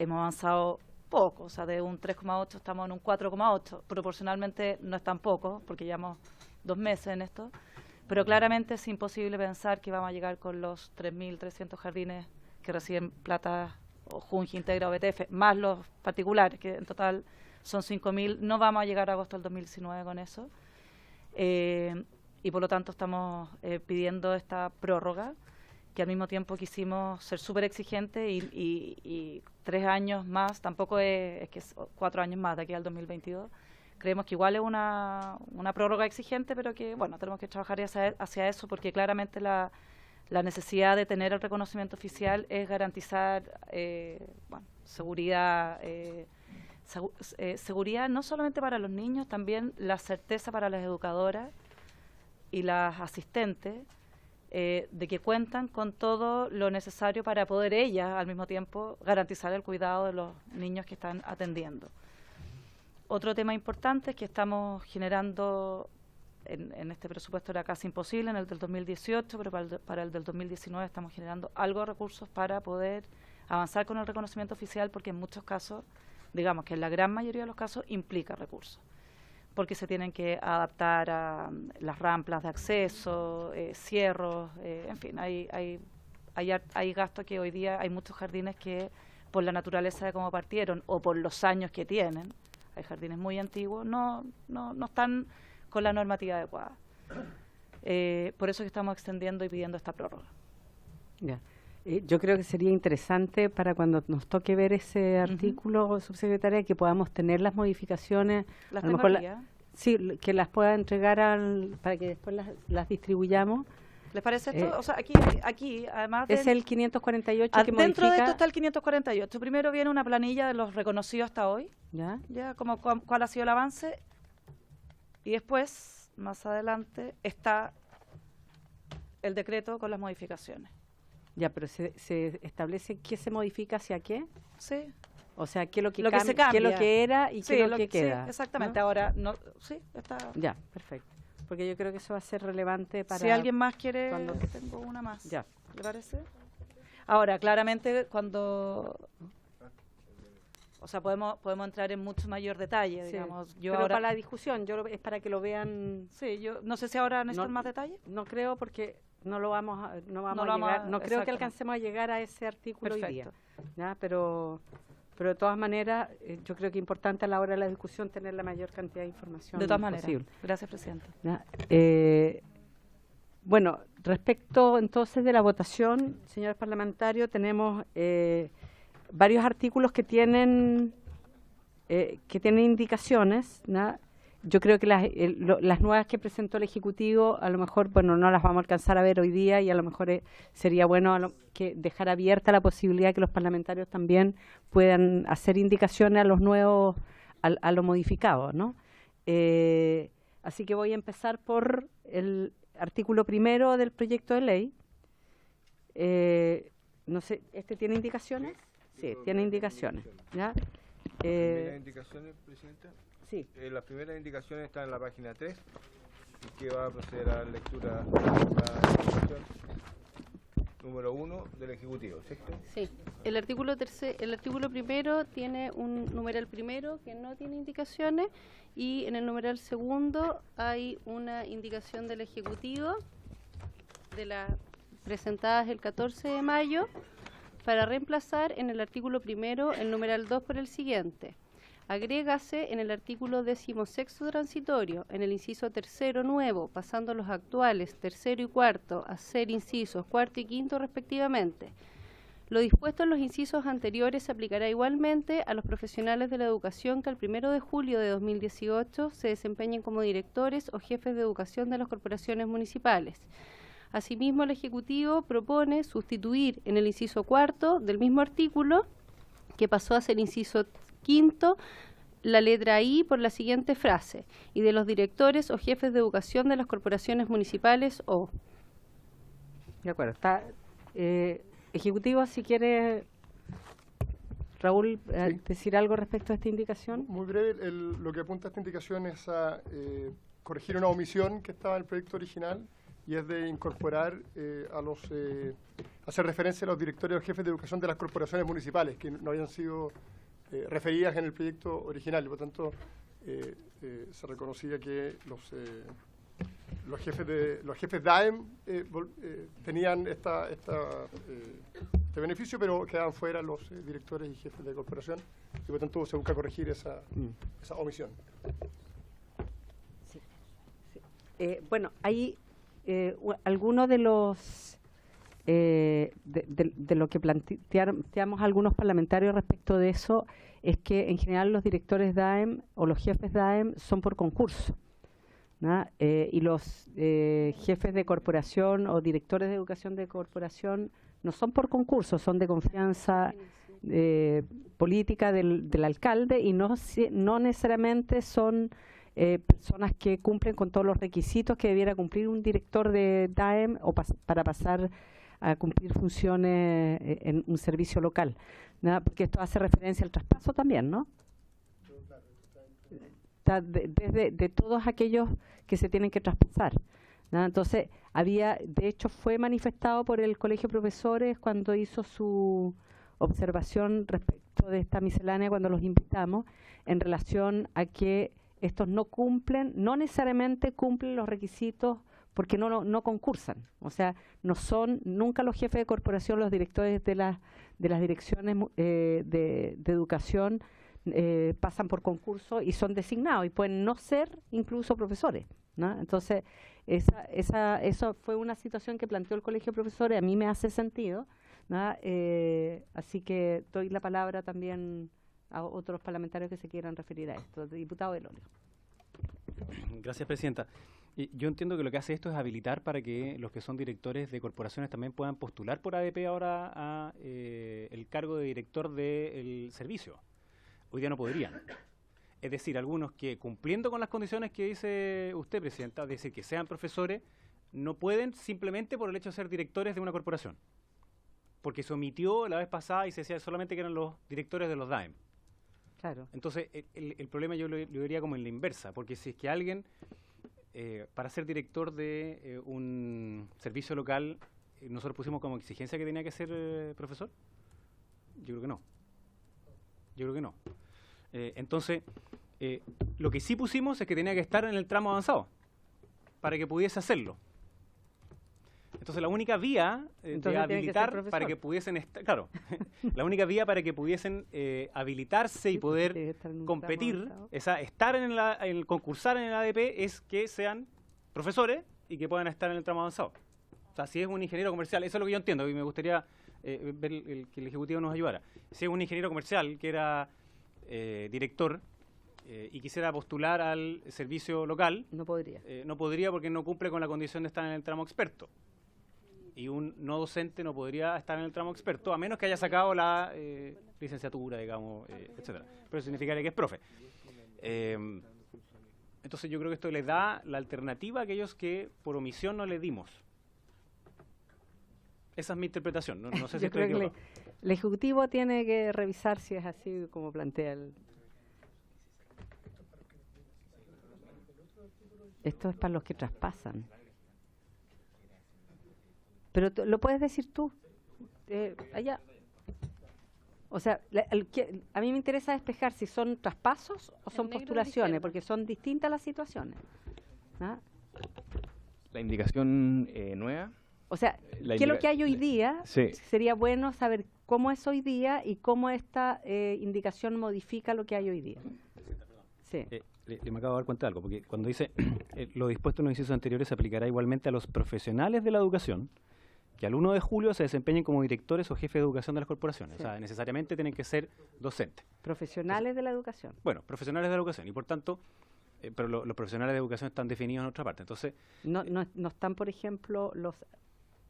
hemos avanzado poco, o sea, de un 3,8 estamos en un 4,8. Proporcionalmente no es tan poco, porque llevamos 2 meses en esto, pero claramente es imposible pensar que vamos a llegar con los 3.300 jardines que reciben plata o Junji, Integra o BTF, más los particulares, que en total son 5.000. No vamos a llegar a agosto del 2019 con eso. Y por lo tanto estamos pidiendo esta prórroga, que al mismo tiempo quisimos ser súper exigentes y 3 años más, tampoco es que 4 años más de aquí al 2022. Creemos que igual es una prórroga exigente, pero que, bueno, tenemos que trabajar hacia eso, porque claramente la necesidad de tener el reconocimiento oficial es garantizar seguridad, seguridad no solamente para los niños, también la certeza para las educadoras y las asistentes, de que cuentan con todo lo necesario para poder ellas, al mismo tiempo, garantizar el cuidado de los niños que están atendiendo. Otro tema importante es que estamos generando, en este presupuesto era casi imposible, en el del 2018, pero para el del 2019 estamos generando algo de recursos para poder avanzar con el reconocimiento oficial, porque en muchos casos, digamos que en la gran mayoría de los casos, implica recursos, porque se tienen que adaptar a las ramplas de acceso, cierros, en fin, hay gastos que hoy día hay muchos jardines que por la naturaleza de cómo partieron o por los años que tienen, hay jardines muy antiguos, no están con la normativa adecuada. Por eso que estamos extendiendo y pidiendo esta prórroga. Ya. Yo creo que sería interesante para cuando nos toque ver ese artículo, subsecretaria, que podamos tener las modificaciones, ¿Las a lo mejor sí, que las pueda entregar para que después las distribuyamos. ¿Les parece esto? O sea, aquí además es el 548 que modifica. Dentro de esto está el 548. Primero viene una planilla de los reconocidos hasta hoy, ya como cuál ha sido el avance, y después, más adelante, está el decreto con las modificaciones. Ya, pero se establece qué se modifica hacia qué. Sí. O sea, qué es lo que, se cambia, qué es lo que era y qué es lo que queda. Sí, exactamente. ¿No? Ahora, sí, está. Ya, perfecto. Porque yo creo que eso va a ser relevante para... Si alguien más quiere, cuando tengo una más. Ya. ¿Le parece? Ahora, claramente, cuando... O sea, podemos entrar en mucho mayor detalle, sí. digamos. Pero ahora, para la discusión, es para que lo vean... Sí, yo no sé si ahora necesitan más detalle. No creo, porque no vamos a llegar... No creo que alcancemos a llegar a ese artículo hoy día. ¿Ya? Pero de todas maneras, yo creo que es importante a la hora de la discusión tener la mayor cantidad de información de todas maneras. posible. Gracias, Presidenta. Bueno, respecto entonces de la votación, señores parlamentarios, tenemos varios artículos que tienen indicaciones, ¿no? Yo creo que las nuevas que presentó el Ejecutivo, a lo mejor, bueno, no las vamos a alcanzar a ver hoy día, y a lo mejor sería bueno que dejar abierta la posibilidad de que los parlamentarios también puedan hacer indicaciones a los nuevos, a lo modificado, ¿no? Así que voy a empezar por el artículo primero del proyecto de ley. No sé, ¿este tiene indicaciones? Sí, tiene indicaciones. ¿Ya? ¿Primeras indicaciones, Presidenta? Sí. Las primeras indicaciones están en la página 3, que va a proceder a la lectura de la indicación número 1 del Ejecutivo, ¿cierto? Sí. El artículo primero tiene un numeral primero que no tiene indicaciones, y en el numeral segundo hay una indicación del Ejecutivo de las presentadas el 14 de mayo para reemplazar en el artículo primero el numeral 2 por el siguiente. Agrégase en el artículo 16º transitorio, en el inciso tercero nuevo, pasando los actuales tercero y cuarto a ser incisos cuarto y quinto respectivamente. Lo dispuesto en los incisos anteriores se aplicará igualmente a los profesionales de la educación que al 1 de julio de 2018 se desempeñen como directores o jefes de educación de las corporaciones municipales. Asimismo, el Ejecutivo propone sustituir en el inciso cuarto del mismo artículo, que pasó a ser inciso quinto, la letra I por la siguiente frase: y de los directores o jefes de educación de las corporaciones municipales o. De acuerdo. Está Ejecutivo, si quiere, Raúl, decir algo respecto a esta indicación. Muy breve, lo que apunta a esta indicación es a corregir una omisión que estaba en el proyecto original, y es de incorporar hacer referencia a los directores o jefes de educación de las corporaciones municipales, que no habían sido referidas en el proyecto original, y por tanto se reconocía que los jefes DAEM tenían este beneficio, pero quedaban fuera los directores y jefes de corporación, y por lo tanto se busca corregir esa omisión. Sí. Bueno, hay algunos de los de lo que planteamos algunos parlamentarios respecto de eso es que en general los directores DAEM o los jefes DAEM son por concurso, ¿no? Y los jefes de corporación o directores de educación de corporación no son por concurso, son de confianza política del alcalde y no necesariamente son personas que cumplen con todos los requisitos que debiera cumplir un director de DAEM o para pasar a cumplir funciones en un servicio local, ¿no? Porque esto hace referencia al traspaso también, ¿no? De todos aquellos que se tienen que traspasar, ¿no? Entonces, de hecho fue manifestado por el Colegio de Profesores cuando hizo su observación respecto de esta miscelánea, cuando los invitamos, en relación a que estos no necesariamente cumplen los requisitos porque no concursan. O sea, no son nunca los jefes de corporación, los directores de las direcciones de educación pasan por concurso y son designados y pueden no ser incluso profesores, ¿no? Entonces, eso fue una situación que planteó el Colegio de Profesores, a mí me hace sentido, ¿no? Así que doy la palabra también a otros parlamentarios que se quieran referir a esto. Diputado Del Olio. Gracias, Presidenta. Yo entiendo que lo que hace esto es habilitar para que los que son directores de corporaciones también puedan postular por ADP ahora a el cargo de director del servicio. Hoy día no podrían. Es decir, algunos que cumpliendo con las condiciones que dice usted, Presidenta, es decir, que sean profesores, no pueden simplemente por el hecho de ser directores de una corporación. Porque se omitió la vez pasada y se decía solamente que eran los directores de los DAEM. Claro. Entonces, el problema yo lo diría como en la inversa, porque si es que alguien, para ser director de un servicio local, nosotros pusimos como exigencia que tenía que ser profesor, yo creo que no. Yo creo que no. Entonces, lo que sí pusimos es que tenía que estar en el tramo avanzado, para que pudiese hacerlo. Entonces la única vía de habilitar para que pudiesen estar, claro, la única vía para que pudiesen habilitarse y poder competir, estar concursar en el ADP es que sean profesores y que puedan estar en el tramo avanzado. O sea, si es un ingeniero comercial, eso es lo que yo entiendo y me gustaría ver que el Ejecutivo nos ayudara. Si es un ingeniero comercial que era director y quisiera postular al servicio local, no podría. No podría porque no cumple con la condición de estar en el tramo experto. Y un no docente no podría estar en el tramo experto, a menos que haya sacado la licenciatura, digamos, etcétera. Pero eso significaría que es profe. Entonces yo creo que esto les da la alternativa a aquellos que por omisión no le dimos. Esa es mi interpretación. No sé si yo creo que el Ejecutivo tiene que revisar si es así como plantea el... Esto es para los que traspasan. Pero lo puedes decir tú, allá. O sea, a mí me interesa despejar si son traspasos o son postulaciones, porque son distintas las situaciones. ¿Ah? La indicación nueva. O sea, ¿qué es lo que hay hoy día? Sí. Sería bueno saber cómo es hoy día y cómo esta indicación modifica lo que hay hoy día. Sí. Me acabo de dar cuenta de algo, porque cuando dice lo dispuesto en los incisos anteriores se aplicará igualmente a los profesionales de la educación que al 1 de julio se desempeñen como directores o jefes de educación de las corporaciones. Sí. O sea, necesariamente tienen que ser docentes. Profesionales de la educación. Bueno, profesionales de la educación. Y por tanto, pero los profesionales de educación están definidos en otra parte. Entonces, ¿No están, por ejemplo, los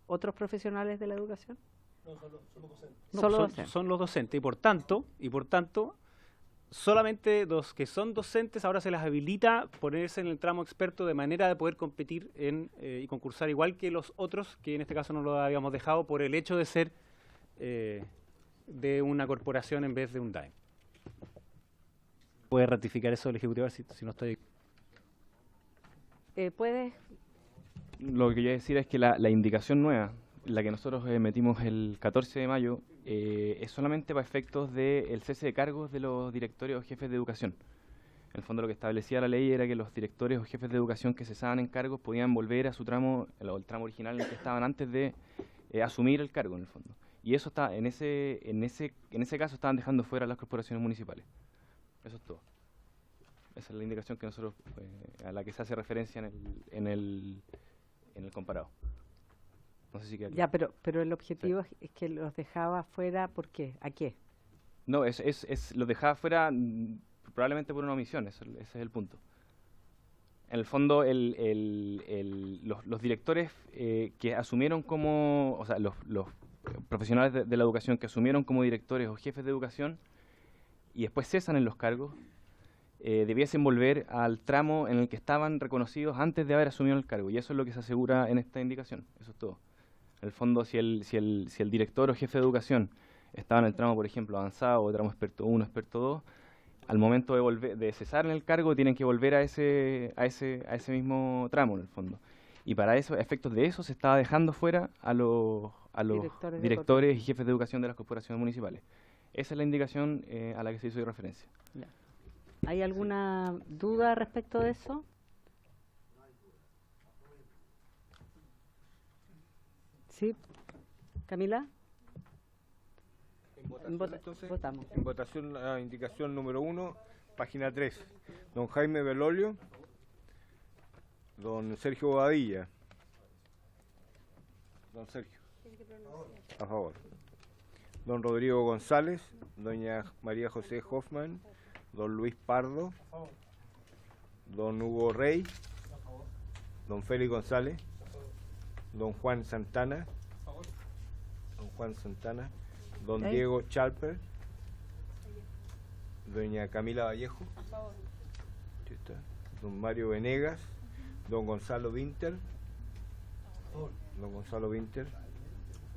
otros profesionales de la educación? No, son los docentes. No, son los docentes. Y por tanto, solamente los que son docentes ahora se les habilita ponerse en el tramo experto de manera de poder competir y concursar igual que los otros, que en este caso no lo habíamos dejado por el hecho de ser de una corporación en vez de un DAEM. ¿Puede ratificar eso el Ejecutivo si no estoy...? ¿Puedes? Lo que quería decir es que la indicación nueva, la que nosotros metimos el 14 de mayo, es solamente para efectos del cese de cargos de los directores o jefes de educación. En el fondo lo que establecía la ley era que los directores o jefes de educación que cesaban en cargos podían volver a su tramo, el tramo original en el que estaban antes de asumir el cargo, en el fondo. Y eso está, en ese caso estaban dejando fuera las corporaciones municipales. Eso es todo. Esa es la indicación que nosotros, a la que se hace referencia en el comparado. No sé si queda ya, pero el objetivo es que los dejaba fuera, ¿por qué? ¿A qué? No, los dejaba fuera probablemente por una omisión, ese es el punto. En el fondo, los directores que asumieron como, o sea, los profesionales de la educación que asumieron como directores o jefes de educación y después cesan en los cargos, debiesen volver al tramo en el que estaban reconocidos antes de haber asumido el cargo. Y eso es lo que se asegura en esta indicación. Eso es todo. En el fondo, si el director o jefe de educación estaba en el tramo, por ejemplo, avanzado o tramo experto 1, experto 2, al momento de cesar en el cargo tienen que volver a ese mismo tramo, en el fondo. Y para eso, efectos de eso, se estaba dejando fuera a los directores y jefes de educación de las corporaciones municipales. Esa es la indicación a la que se hizo referencia. Ya. ¿Hay alguna duda respecto de eso? ¿Sí? ¿Camila? Votamos. En votación la indicación número 1, página 3. Don Jaime Belolio. Don Sergio Bobadilla. Don Sergio. A favor. Don Rodrigo González. Doña María José Hoffman. Don Luis Pardo. Don Hugo Rey. Don Félix González. Don Juan Santana. Don Juan Santana. Don Diego Chalper. Doña Camila Vallejo. Don Mario Venegas. Don Gonzalo Winter. Don Gonzalo Winter.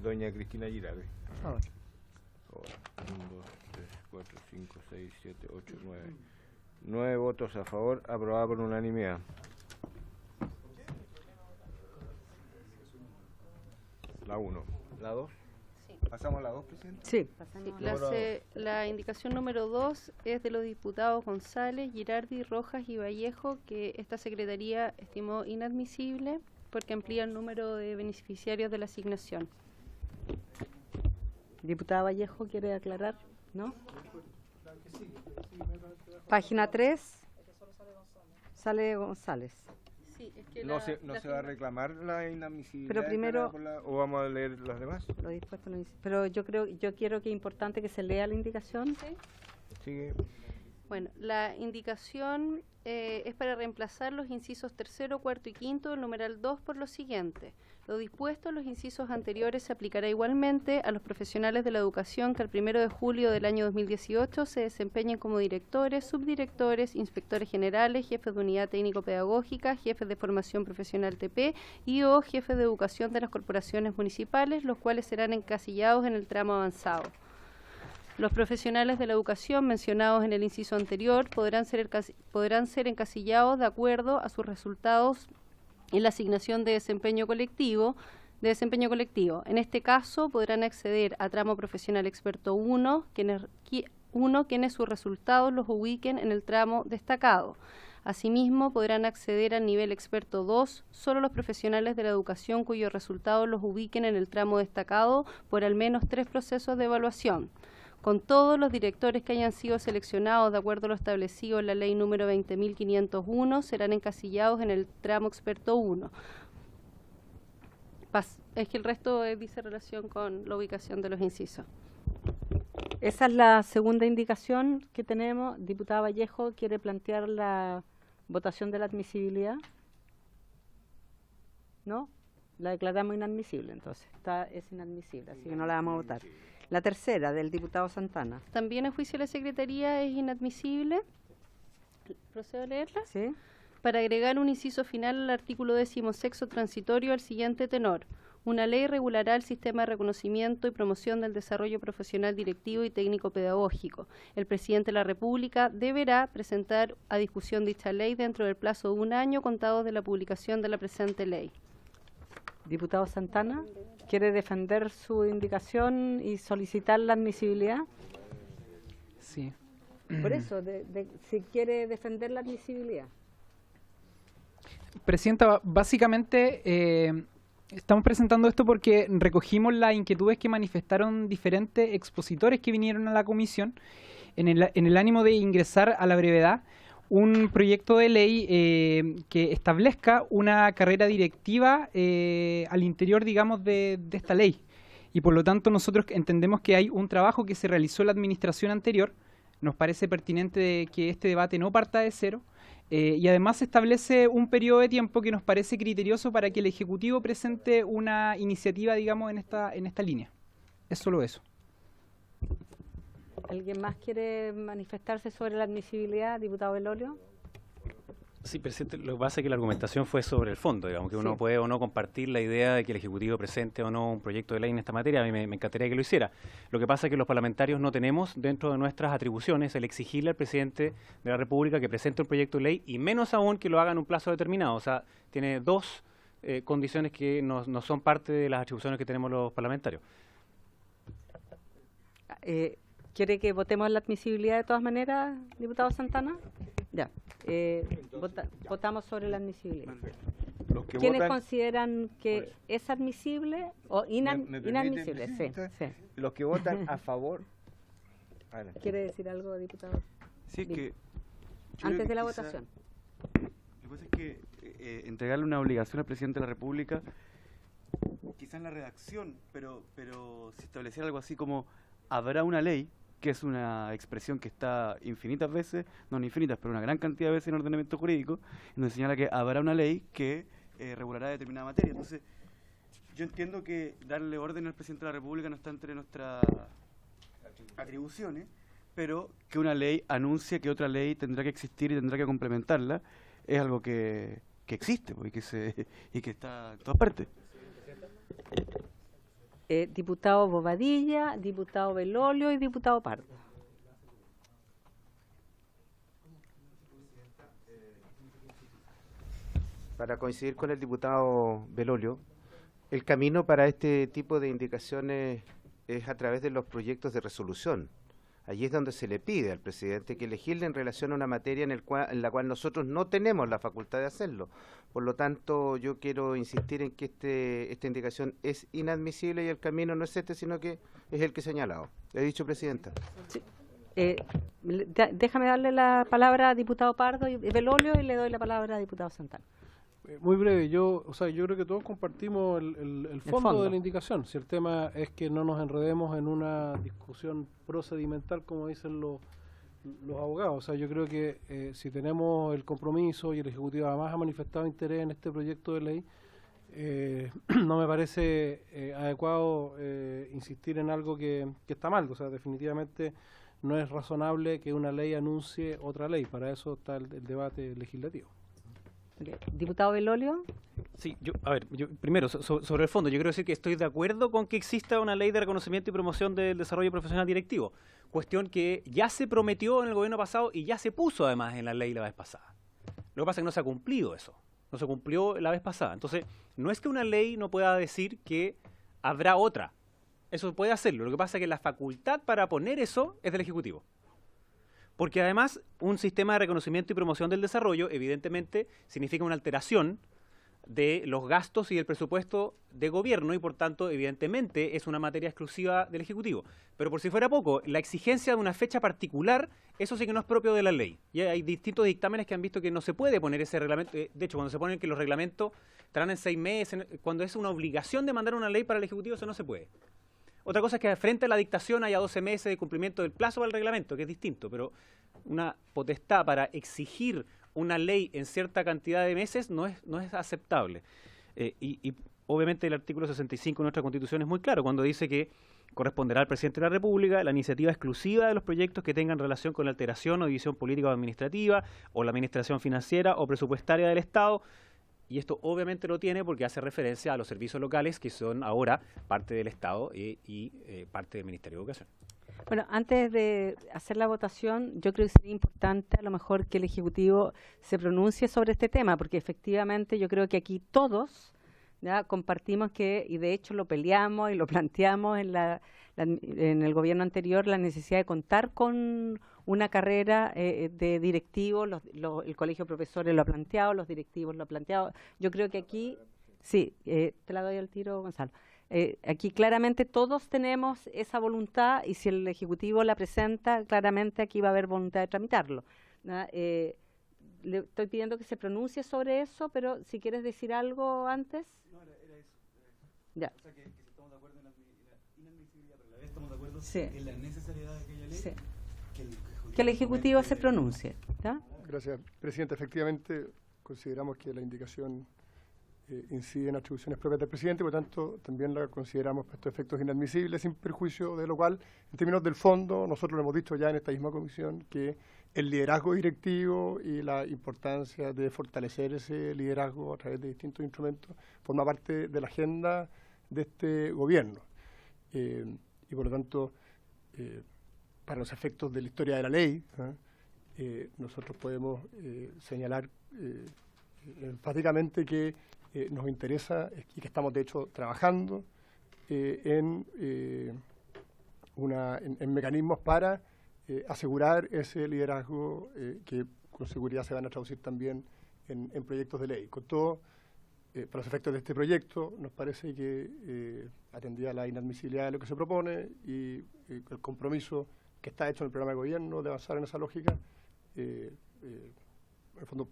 Doña Cristina Girardi. 1, 2, 3, 4, 5, 6, 7, 8, 9. 9 votos a favor, aprobada por unanimidad. La 1. ¿La 2? Sí. ¿Pasamos a la 2, Presidente? Sí. La indicación número 2 es de los diputados González, Girardi, Rojas y Vallejo, que esta Secretaría estimó inadmisible porque amplía el número de beneficiarios de la asignación. Diputada Vallejo, ¿quiere aclarar? ¿No? Página 3. Sale González. Sí, es que no se va a reclamar la inadmisibilidad. Pero primero, ¿o vamos a leer las demás? Lo dispuesto no dice. Pero yo quiero que es importante que se lea la indicación. ¿Sí? Sigue. Bueno, la indicación es para reemplazar los incisos 3º, 4º y 5º del numeral 2 por lo siguiente. Lo dispuesto en los incisos anteriores se aplicará igualmente a los profesionales de la educación que al 1 de julio del año 2018 se desempeñen como directores, subdirectores, inspectores generales, jefes de unidad técnico-pedagógica, jefes de formación profesional TP y o jefes de educación de las corporaciones municipales, los cuales serán encasillados en el tramo avanzado. Los profesionales de la educación mencionados en el inciso anterior podrán ser encasillados de acuerdo a sus resultados en la asignación de desempeño colectivo. En este caso podrán acceder a tramo profesional experto 1, quienes sus resultados los ubiquen en el tramo destacado. Asimismo, podrán acceder al nivel experto 2 solo los profesionales de la educación cuyos resultados los ubiquen en el tramo destacado por al menos 3 procesos de evaluación. Con todos los directores que hayan sido seleccionados de acuerdo a lo establecido en la ley número 20.501 serán encasillados en el tramo experto 1. Es que el resto dice relación con la ubicación de los incisos. Esa es la segunda indicación que tenemos. Diputada Vallejo, ¿quiere plantear la votación de la admisibilidad? ¿No? La declaramos inadmisible, entonces. Es inadmisible, así que no la vamos a votar. La tercera, del diputado Santana. También a juicio de la Secretaría es inadmisible. ¿Procedo a leerla? Sí. Para agregar un inciso final al artículo 16º transitorio al siguiente tenor. Una ley regulará el sistema de reconocimiento y promoción del desarrollo profesional directivo y técnico-pedagógico. El presidente de la República deberá presentar a discusión dicha ley dentro del plazo de 1 año contado de la publicación de la presente ley. Diputado Santana, ¿quiere defender su indicación y solicitar la admisibilidad? Sí. Por eso, si quiere defender la admisibilidad. Presidenta, básicamente estamos presentando esto porque recogimos las inquietudes que manifestaron diferentes expositores que vinieron a la comisión en el ánimo de ingresar a la brevedad un proyecto de ley que establezca una carrera directiva al interior, digamos, de esta ley. Y por lo tanto nosotros entendemos que hay un trabajo que se realizó en la administración anterior. Nos parece pertinente que este debate no parta de cero. Y además se establece un periodo de tiempo que nos parece criterioso para que el Ejecutivo presente una iniciativa, digamos, en esta línea. Es solo eso. ¿Alguien más quiere manifestarse sobre la admisibilidad, diputado Belolio? Sí, presidente, lo que pasa es que la argumentación fue sobre el fondo, digamos, que uno puede o no compartir la idea de que el Ejecutivo presente o no un proyecto de ley en esta materia. A mí me encantaría que lo hiciera. Lo que pasa es que los parlamentarios no tenemos dentro de nuestras atribuciones el exigirle al presidente de la República que presente un proyecto de ley y menos aún que lo haga en un plazo determinado. O sea, tiene dos condiciones que no son parte de las atribuciones que tenemos los parlamentarios. ¿Quiere que votemos la admisibilidad de todas maneras, diputado Santana? Ya. Votamos sobre la admisibilidad. ¿Quiénes consideran que es admisible o inadmisible? Sí. Los que votan a favor. ¿Quiere decir algo, diputado? Sí, que antes de la votación. Lo que pasa es que entregarle una obligación al presidente de la República, quizás en la redacción, pero si estableciera algo así como habrá una ley, que es una expresión que está infinitas veces, no infinitas, pero una gran cantidad de veces en el ordenamiento jurídico, donde señala que habrá una ley que regulará determinada materia. Entonces, yo entiendo que darle orden al presidente de la República no está entre nuestras atribuciones, pero que una ley anuncie que otra ley tendrá que existir y tendrá que complementarla, es algo que existe y que está en todas partes. Diputado Bobadilla, diputado Belolio y diputado Pardo. Para coincidir con el diputado Belolio, el camino para este tipo de indicaciones es a través de los proyectos de resolución. Allí es donde se le pide al presidente que legisle en relación a una materia en la cual nosotros no tenemos la facultad de hacerlo. Por lo tanto, yo quiero insistir en que esta indicación es inadmisible y el camino no es este, sino que es el que he señalado. ¿Le he dicho, presidenta? Sí. Déjame darle la palabra a diputado Pardo y Belolio y le doy la palabra a diputado Santana. Muy breve, yo creo que todos compartimos el fondo de la indicación. Si el tema es que no nos enredemos en una discusión procedimental, como dicen los abogados. O sea, yo creo que si tenemos el compromiso y el Ejecutivo además ha manifestado interés en este proyecto de ley, no me parece adecuado insistir en algo que está mal. O sea, definitivamente no es razonable que una ley anuncie otra ley. Para eso está el debate legislativo. Diputado Belolio. Sí, primero, sobre el fondo, yo quiero decir que estoy de acuerdo con que exista una ley de reconocimiento y promoción del desarrollo profesional directivo, cuestión que ya se prometió en el gobierno pasado y ya se puso además en la ley la vez pasada. Lo que pasa es que no se ha cumplido eso, no se cumplió la vez pasada. Entonces, no es que una ley no pueda decir que habrá otra, eso puede hacerlo, lo que pasa es que la facultad para poner eso es del Ejecutivo. Porque además un sistema de reconocimiento y promoción del desarrollo evidentemente significa una alteración de los gastos y del presupuesto de gobierno y por tanto evidentemente es una materia exclusiva del Ejecutivo. Pero por si fuera poco, la exigencia de una fecha particular, eso sí que no es propio de la ley. Y hay distintos dictámenes que han visto que no se puede poner ese reglamento. De hecho, cuando se ponen que los reglamentos estarán en 6 meses, cuando es una obligación de mandar una ley para el Ejecutivo, eso no se puede. Otra cosa es que frente a la dictación haya 12 meses de cumplimiento del plazo para el reglamento, que es distinto, pero una potestad para exigir una ley en cierta cantidad de meses no es aceptable. Y obviamente el artículo 65 de nuestra Constitución es muy claro cuando dice que corresponderá al presidente de la República la iniciativa exclusiva de los proyectos que tengan relación con la alteración o división política o administrativa o la administración financiera o presupuestaria del Estado. Y esto obviamente lo tiene porque hace referencia a los servicios locales que son ahora parte del Estado y parte del Ministerio de Educación. Bueno, antes de hacer la votación, yo creo que sería importante a lo mejor que el Ejecutivo se pronuncie sobre este tema, porque efectivamente yo creo que aquí todos ¿ya? Compartimos que, y de hecho lo peleamos y lo planteamos en el gobierno anterior, la necesidad de contar con una carrera de directivos, el colegio de profesores lo ha planteado, los directivos lo han planteado. Yo creo que aquí, sí, te la doy al tiro, Gonzalo. Aquí claramente todos tenemos esa voluntad y si el Ejecutivo la presenta, claramente aquí va a haber voluntad de tramitarlo. Le estoy pidiendo que se pronuncie sobre eso, pero si quieres decir algo antes. No, era eso. Ya. O sea, que si estamos de acuerdo en la inadmisibilidad, pero a la vez estamos de acuerdo Sí. en la necesariedad de aquella ley. Sí. Que el Ejecutivo se pronuncie. ¿Ya? Gracias, Presidente. Efectivamente, consideramos que la indicación incide en atribuciones propias del presidente, por lo tanto, también la consideramos para estos efectos inadmisibles, sin perjuicio de lo cual, en términos del fondo, nosotros lo hemos dicho ya en esta misma comisión, que el liderazgo directivo y la importancia de fortalecer ese liderazgo a través de distintos instrumentos forma parte de la agenda de este gobierno. Y por lo tanto, para los efectos de la historia de la ley, nosotros podemos señalar enfáticamente que nos interesa y que estamos de hecho trabajando en mecanismos para asegurar ese liderazgo que con seguridad se van a traducir también en proyectos de ley. Con todo, para los efectos de este proyecto, nos parece que atendía a la inadmisibilidad de lo que se propone y el compromiso que está hecho en el programa de gobierno de avanzar en esa lógica, en el fondo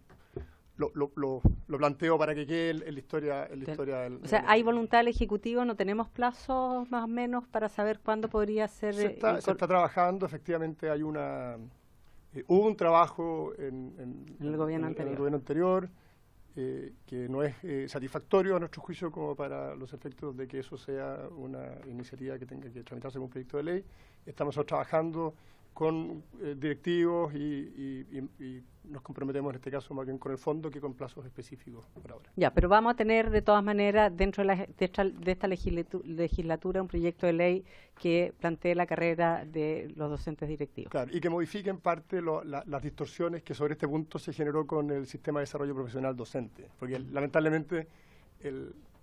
lo planteo para que quede en la historia del... O sea, ¿hay voluntad del Ejecutivo? ¿No tenemos plazos más o menos para saber cuándo podría ser...? Se está trabajando, efectivamente hay hubo un trabajo en el gobierno anterior que no es satisfactorio a nuestro juicio como para los efectos de que eso sea una iniciativa que tenga que tramitarse como un proyecto de ley. Estamos trabajando con directivos y nos comprometemos en este caso más bien con el fondo que con plazos específicos por ahora. Ya, pero vamos a tener de todas maneras dentro de esta legislatura un proyecto de ley que plantee la carrera de los docentes directivos. Claro, y que modifique en parte las distorsiones que sobre este punto se generó con el sistema de desarrollo profesional docente, porque lamentablemente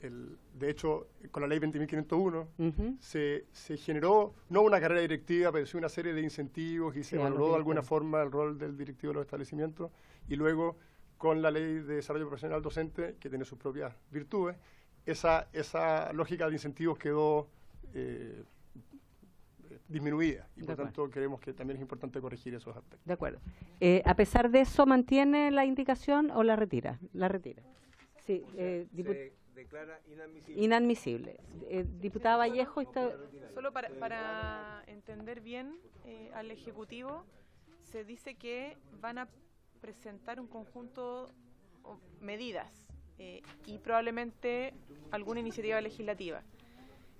de hecho, con la ley 20.501 se generó no una carrera directiva, pero sí una serie de incentivos y se valoró de alguna forma el rol del directivo de los establecimientos. Y luego, con la ley de desarrollo profesional docente, que tiene sus propias virtudes, esa lógica de incentivos quedó disminuida. Y por tanto, creemos que también es importante corregir esos aspectos. De acuerdo. A pesar de eso, ¿mantiene la indicación o la retira? La retira. Sí, declara inadmisible. Diputada Vallejo... Solo para entender bien al Ejecutivo, se dice que van a presentar un conjunto de medidas y probablemente alguna iniciativa legislativa.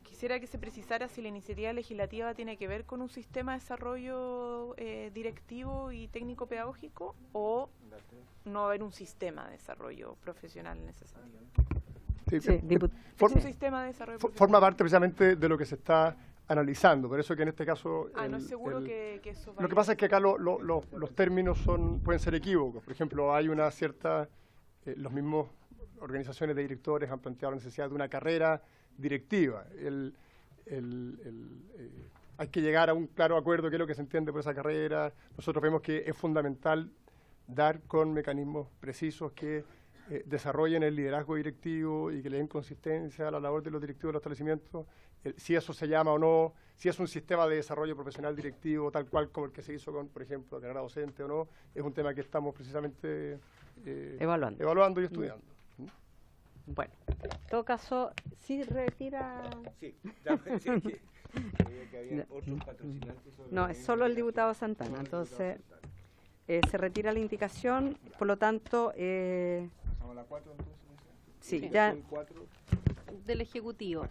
Quisiera que se precisara si la iniciativa legislativa tiene que ver con un sistema de desarrollo directivo y técnico-pedagógico o no va a haber un sistema de desarrollo profesional en ese sentido. Forma parte precisamente de lo que se está analizando, por eso que en este caso... no es seguro que eso vaya. Lo que pasa es que acá los términos pueden ser equívocos. Por ejemplo, hay una cierta... los mismos organizaciones de directores han planteado la necesidad de una carrera directiva. Hay que llegar a un claro acuerdo de qué es lo que se entiende por esa carrera. Nosotros vemos que es fundamental dar con mecanismos precisos que desarrollen el liderazgo directivo y que le den consistencia a la labor de los directivos de los establecimientos, si eso se llama o no, si es un sistema de desarrollo profesional directivo tal cual como el que se hizo con, por ejemplo, la carrera docente o no, es un tema que estamos precisamente evaluando y estudiando. Bueno, en todo caso, sí retira... Sí, ya pensé que había otros patrocinantes. No, es solo el diputado Santana, entonces se retira la indicación, por lo tanto... ¿Pasamos a la 4 entonces? Sí, ya... Del Ejecutivo.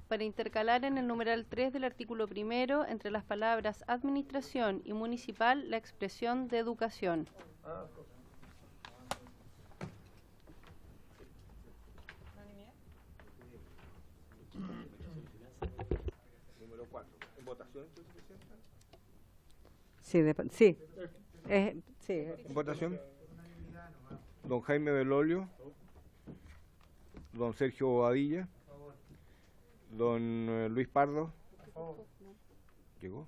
Para intercalar en el numeral 3 del artículo 1, entre las palabras administración y municipal, la expresión de educación. Número 4. ¿En votación entonces, Presidenta? Sí. Sí. ¿En votación? Don Jaime Belolio. don Sergio Bobadilla, don Luis Pardo, ¿llegó?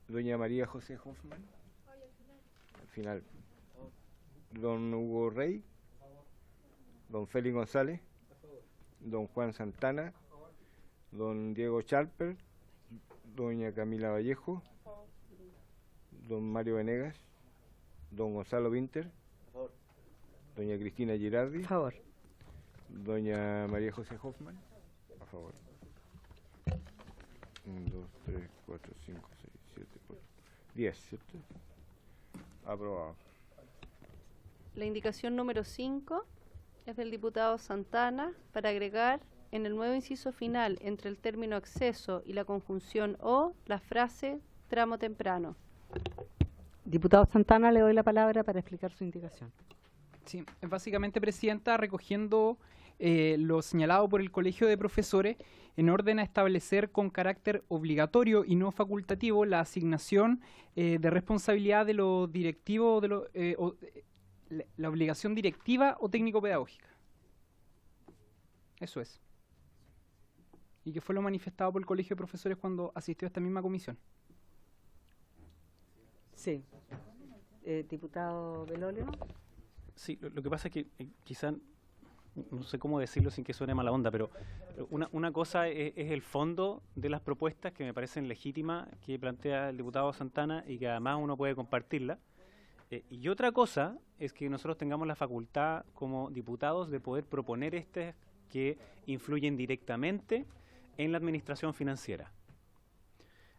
Doña María José Hoffman, al final, don Hugo Rey, don Félix González, don Juan Santana, don Diego Charper, doña Camila Vallejo, don Mario Venegas, don Gonzalo Winter, doña Cristina Girardi, a favor, doña María José Hoffman, a favor. 1, 2, 3, 4, 5, 6, 7, 8, 10, ¿cierto? Aprobado. La indicación número 5 es del diputado Santana para agregar en el nuevo inciso final entre el término acceso y la conjunción o la frase tramo temprano. Diputado Santana, le doy la palabra para explicar su indicación. Sí, básicamente, Presidenta, recogiendo lo señalado por el Colegio de Profesores en orden a establecer con carácter obligatorio y no facultativo la asignación de responsabilidad de los directivos, la obligación directiva o técnico-pedagógica. Eso es. Y que fue lo manifestado por el Colegio de Profesores cuando asistió a esta misma comisión. Sí. Diputado Belolio. Sí, lo que pasa es que quizás, no sé cómo decirlo sin que suene mala onda, pero una cosa es el fondo de las propuestas que me parecen legítimas que plantea el diputado Santana y que además uno puede compartirla. Y otra cosa es que nosotros tengamos la facultad como diputados de poder proponer estas que influyen directamente en la administración financiera.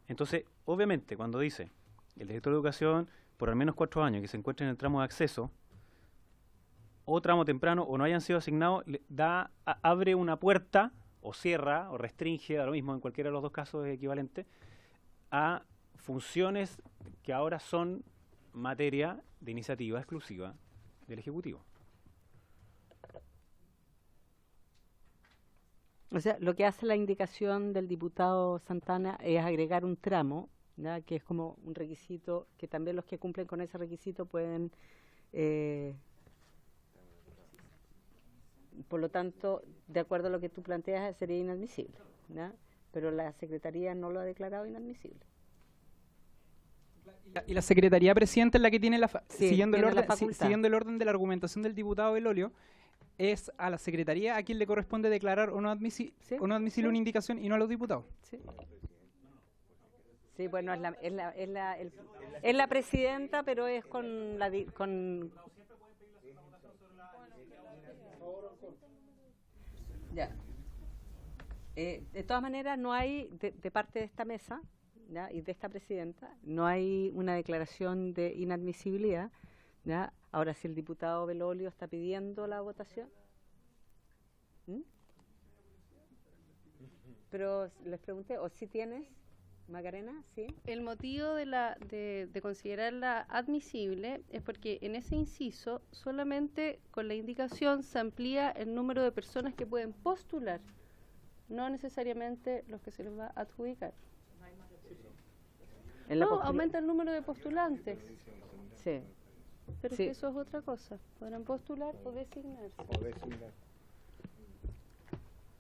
Entonces, obviamente, cuando dice el director de educación por al menos 4 años que se encuentre en el tramo de acceso o tramo temprano o no hayan sido asignados, abre una puerta o cierra o restringe, da lo mismo, en cualquiera de los dos casos es equivalente, a funciones que ahora son materia de iniciativa exclusiva del Ejecutivo. O sea, lo que hace la indicación del diputado Santana es agregar un tramo, ¿ya? Que es como un requisito, que también los que cumplen con ese requisito pueden, por lo tanto, de acuerdo a lo que tú planteas, sería inadmisible, ¿ya? Pero la Secretaría no lo ha declarado inadmisible. Y la Secretaría, Presidenta, es la que tiene siguiendo el orden de la argumentación del diputado Belolio, es a la Secretaría a quien le corresponde declarar o no admisible una indicación y no a los diputados. Sí, sí, bueno, es la presidenta, pero es con la... Ya. De todas maneras, no hay, de parte de esta mesa, ¿ya? Y de esta presidenta, no hay una declaración de inadmisibilidad, ¿ya? Ahora, si el diputado Belolio está pidiendo la votación, pero les pregunté, ¿o si tienes, Macarena? ¿Sí? El motivo de considerarla admisible es porque en ese inciso solamente con la indicación se amplía el número de personas que pueden postular, no necesariamente los que se les va a adjudicar. No, aumenta el número de postulantes. Sí. Pero sí, eso es otra cosa. Podrán postular o designarse.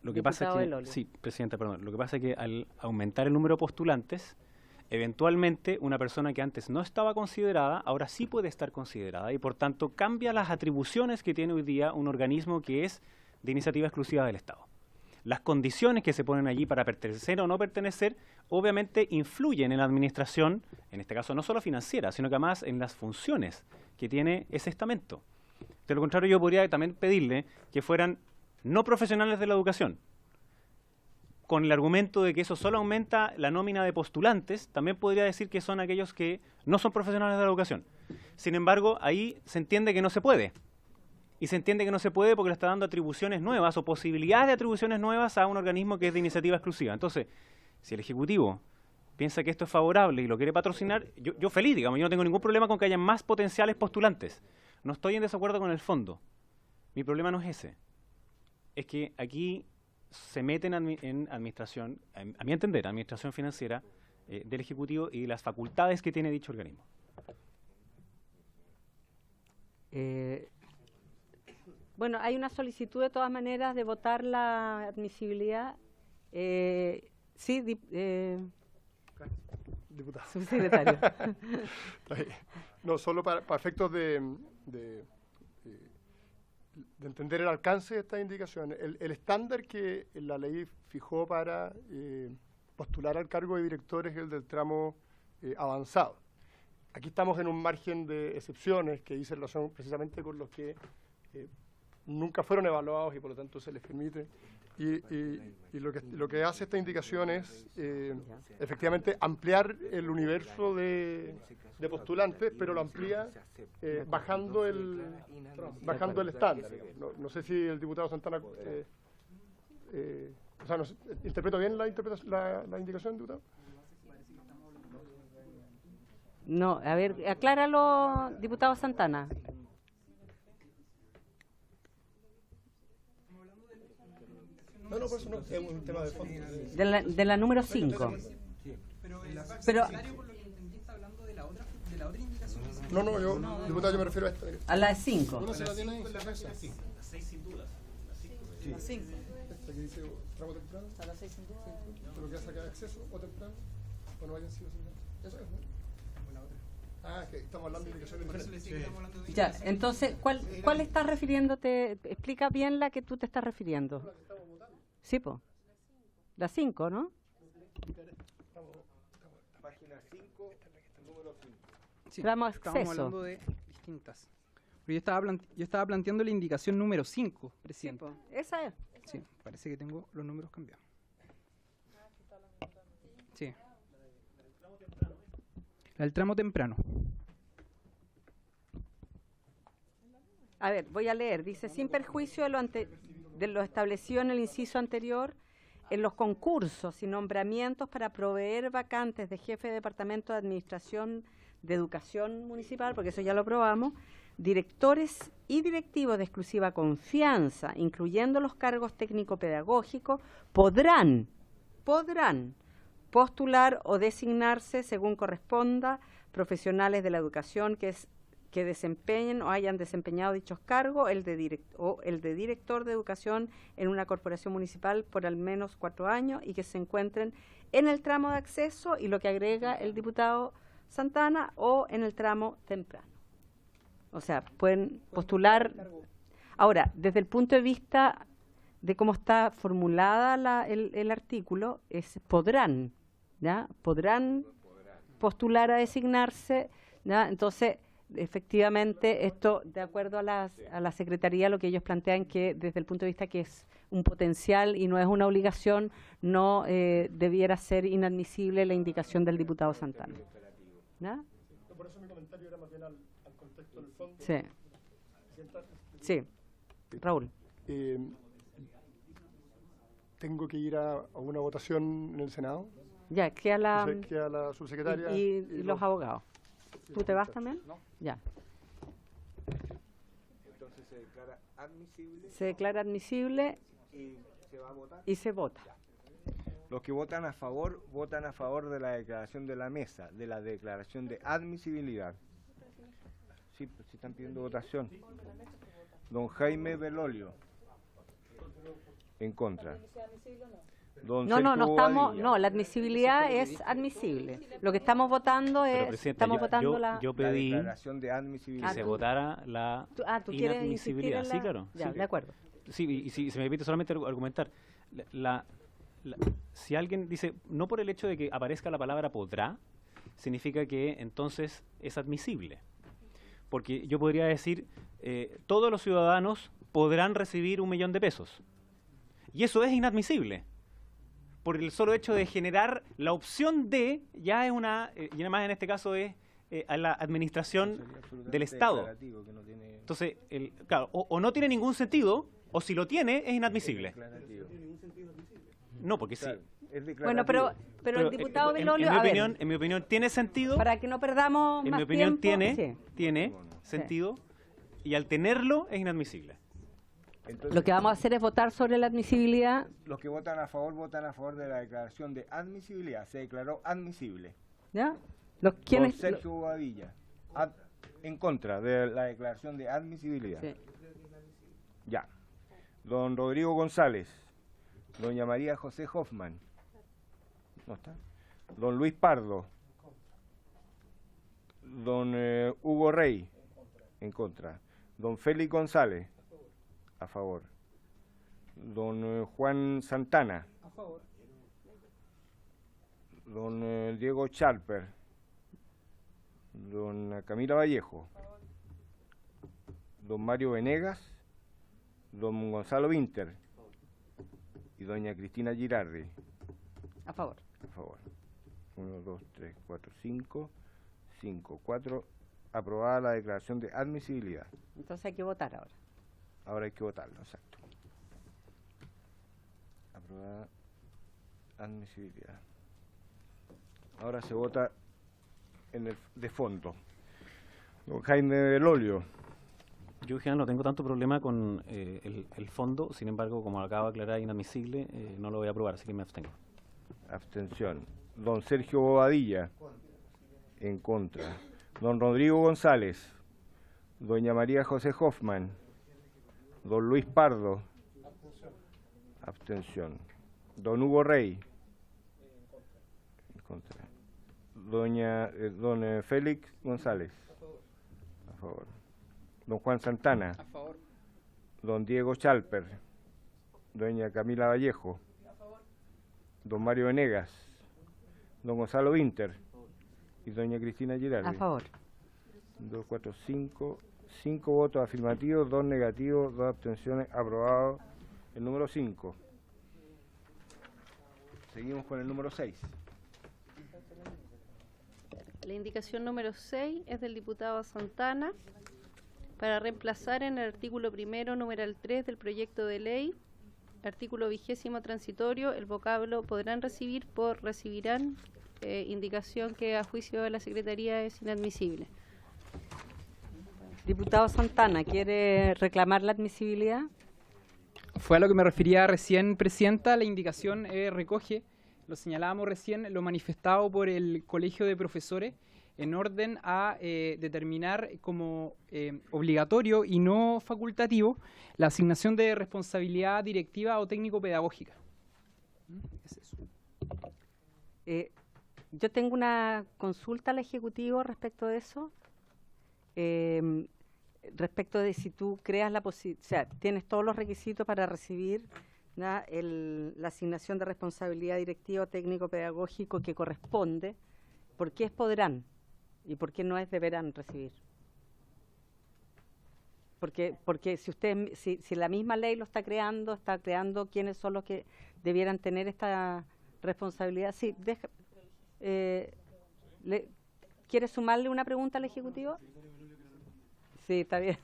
Lo que pasa es que, sí, Presidenta, perdón. Lo que pasa es que al aumentar el número de postulantes, eventualmente una persona que antes no estaba considerada, ahora sí puede estar considerada y por tanto cambia las atribuciones que tiene hoy día un organismo que es de iniciativa exclusiva del Estado. Las condiciones que se ponen allí para pertenecer o no pertenecer, obviamente influyen en la administración, en este caso no solo financiera, sino que además en las funciones que tiene ese estamento. De lo contrario, yo podría también pedirle que fueran no profesionales de la educación. Con el argumento de que eso solo aumenta la nómina de postulantes, también podría decir que son aquellos que no son profesionales de la educación. Sin embargo, ahí se entiende que no se puede. Y se entiende que no se puede porque le está dando atribuciones nuevas o posibilidades de atribuciones nuevas a un organismo que es de iniciativa exclusiva. Entonces, si el Ejecutivo piensa que esto es favorable y lo quiere patrocinar, yo feliz, digamos, yo no tengo ningún problema con que haya más potenciales postulantes. No estoy en desacuerdo con el fondo. Mi problema no es ese. Es que aquí se meten en administración, a mi entender, administración financiera del Ejecutivo y las facultades que tiene dicho organismo. Bueno, hay una solicitud de todas maneras de votar la admisibilidad. Sí, diputado. Subsecretario. No, solo para efectos de entender el alcance de estas indicaciones. El estándar que la ley fijó para postular al cargo de director es el del tramo avanzado. Aquí estamos en un margen de excepciones que dice relación precisamente con los que nunca fueron evaluados y por lo tanto se les permite. Y lo que hace esta indicación es efectivamente ampliar el universo de postulantes, pero lo amplía bajando el estándar. No sé si el diputado Santana... o sea, ¿interpreto bien la indicación, diputado? No, a ver, acláralo, diputado Santana. No, por eso no, es un tema de fondo. De la número 5. Pero no, yo, diputado, yo me refiero a esta. A la de 5. ¿No se la tiene ahí? La 6 sin dudas. La 5. Esta que dice tramo temprano. A las 6 sin duda. Pero que hace acá acceso o temprano. O no hayan sido sin duda. Eso es, ¿no? Que estamos hablando de indicaciones diferentes. Ya, entonces, ¿cuál estás refiriéndote? Explica bien la que tú te estás refiriendo. Sí, po. La 5, ¿no? Página 5, número 5. Sí, Tramo estamos acceso. hablando de distintas. Pero yo estaba planteando la indicación número 5, presidente. Sí, esa es. Sí, parece que tengo los números cambiados. Sí. La del tramo temprano. A ver, voy a leer. Dice, sin perjuicio de lo establecido en el inciso anterior, en los concursos y nombramientos para proveer vacantes de jefe de departamento de administración de educación municipal, porque eso ya lo aprobamos, directores y directivos de exclusiva confianza, incluyendo los cargos técnico-pedagógicos, podrán postular o designarse, según corresponda, profesionales de la educación que desempeñen o hayan desempeñado dichos cargos, el de director de educación en una corporación municipal por al menos 4 años y que se encuentren en el tramo de acceso, y lo que agrega el diputado Santana, o en el tramo temprano. O sea, pueden postular. Ahora, desde el punto de vista de cómo está formulada el artículo, podrán, ¿ya? Podrán postular a designarse, ¿ya? Entonces, efectivamente, esto, de acuerdo a la Secretaría, lo que ellos plantean, que desde el punto de vista que es un potencial y no es una obligación, no debiera ser inadmisible la indicación del diputado Santana. ¿Ya? Por eso mi comentario era más bien al contexto del fondo. Sí. Sí. Raúl. Tengo que ir a una votación en el Senado. Ya, queda la subsecretaria. Y los abogados. ¿Tú te vas también? No. Ya. Entonces se declara admisible. Se declara admisible Y se va a votar. y se vota. Los que votan a favor de la declaración de la mesa, de la declaración de admisibilidad. Sí, están pidiendo votación. Don Jaime Belolio. En contra. Don No Sergio estamos, Bobadilla. la admisibilidad es admisible. Lo que estamos votando es, Presidente, yo pedí la declaración de admisibilidad. que se votara la ¿tú quieres insistir inadmisibilidad. en la...? Sí, claro. Ya, Sí. de acuerdo. Sí, y si se me permite solamente argumentar, si alguien dice, no por el hecho de que aparezca la palabra podrá, significa que entonces es admisible. Porque yo podría decir, todos los ciudadanos podrán recibir 1 millón de pesos. Y eso es inadmisible. Por el solo hecho de generar la opción de, ya es una, y además en este caso es a la administración del Estado. Entonces, claro, o no tiene ningún sentido, o si lo tiene, es inadmisible. No, porque Claro, sí. Bueno, pero el diputado Belolio, en mi opinión tiene sentido. Para que no perdamos En más mi opinión tiempo, tiene sentido, y al tenerlo es inadmisible. Entonces, lo que vamos a hacer es votar sobre la admisibilidad. los que votan a favor de la declaración de admisibilidad. Se declaró admisible. ¿Ya? Don Sergio Bobadilla. En contra de la declaración de admisibilidad. Sí. Ya. Don Rodrigo González. Doña María José Hoffman. ¿No está? Don Luis Pardo. Don Hugo Rey. En contra. Don Félix González. A favor. Don Juan Santana. A favor. Don Diego Chalper. Don Camila Vallejo. Don Mario Venegas. Don Gonzalo Winter. Y doña Cristina Girardi. A favor. A favor. 1, 2, 3, 4, 5. 5, 4. Aprobada la declaración de admisibilidad. Entonces hay que votar ahora. Ahora hay que votarlo, exacto. Aprobada admisibilidad. Ahora se vota en el de fondo. Don Jaime Belolio. Yo, general, no tengo tanto problema con el fondo, sin embargo, como acaba de aclarar, inadmisible, no lo voy a aprobar, así que me abstengo. Abstención. Don Sergio Bobadilla. En contra. Don Rodrigo González. Doña María José Hoffman. Don Luis Pardo. Abstención. Don Hugo Rey. En contra. Don Félix González. A favor. Don Juan Santana. A favor. Don Diego Chalper. Doña Camila Vallejo. A favor. Don Mario Venegas. Don Gonzalo Winter. Y doña Cristina Girardi. A favor. 2, 4, 5. 5 votos afirmativos, 2 negativos, 2 abstenciones. Aprobado el número 5. Seguimos con el número 6. La indicación número 6 es del diputado Santana para reemplazar en el artículo 1, numeral 3 del proyecto de ley, artículo 20º transitorio, el vocablo podrán recibir por recibirán, indicación que a juicio de la Secretaría es inadmisible. Diputado Santana, ¿quiere reclamar la admisibilidad? Fue a lo que me refería recién, Presidenta. La indicación recoge, lo señalábamos recién, lo manifestado por el Colegio de Profesores en orden a determinar como obligatorio y no facultativo la asignación de responsabilidad directiva o técnico-pedagógica. Es eso. Yo tengo una consulta al Ejecutivo respecto de eso. Respecto de si tú creas la posibilidad, o sea, tienes todos los requisitos para recibir la asignación de responsabilidad directiva o técnico-pedagógico que corresponde, ¿por qué es podrán y por qué no es deberán recibir? Porque si la misma ley lo está creando quiénes son los que debieran tener esta responsabilidad. Sí, ¿quieres sumarle una pregunta al Ejecutivo? Sí, está bien.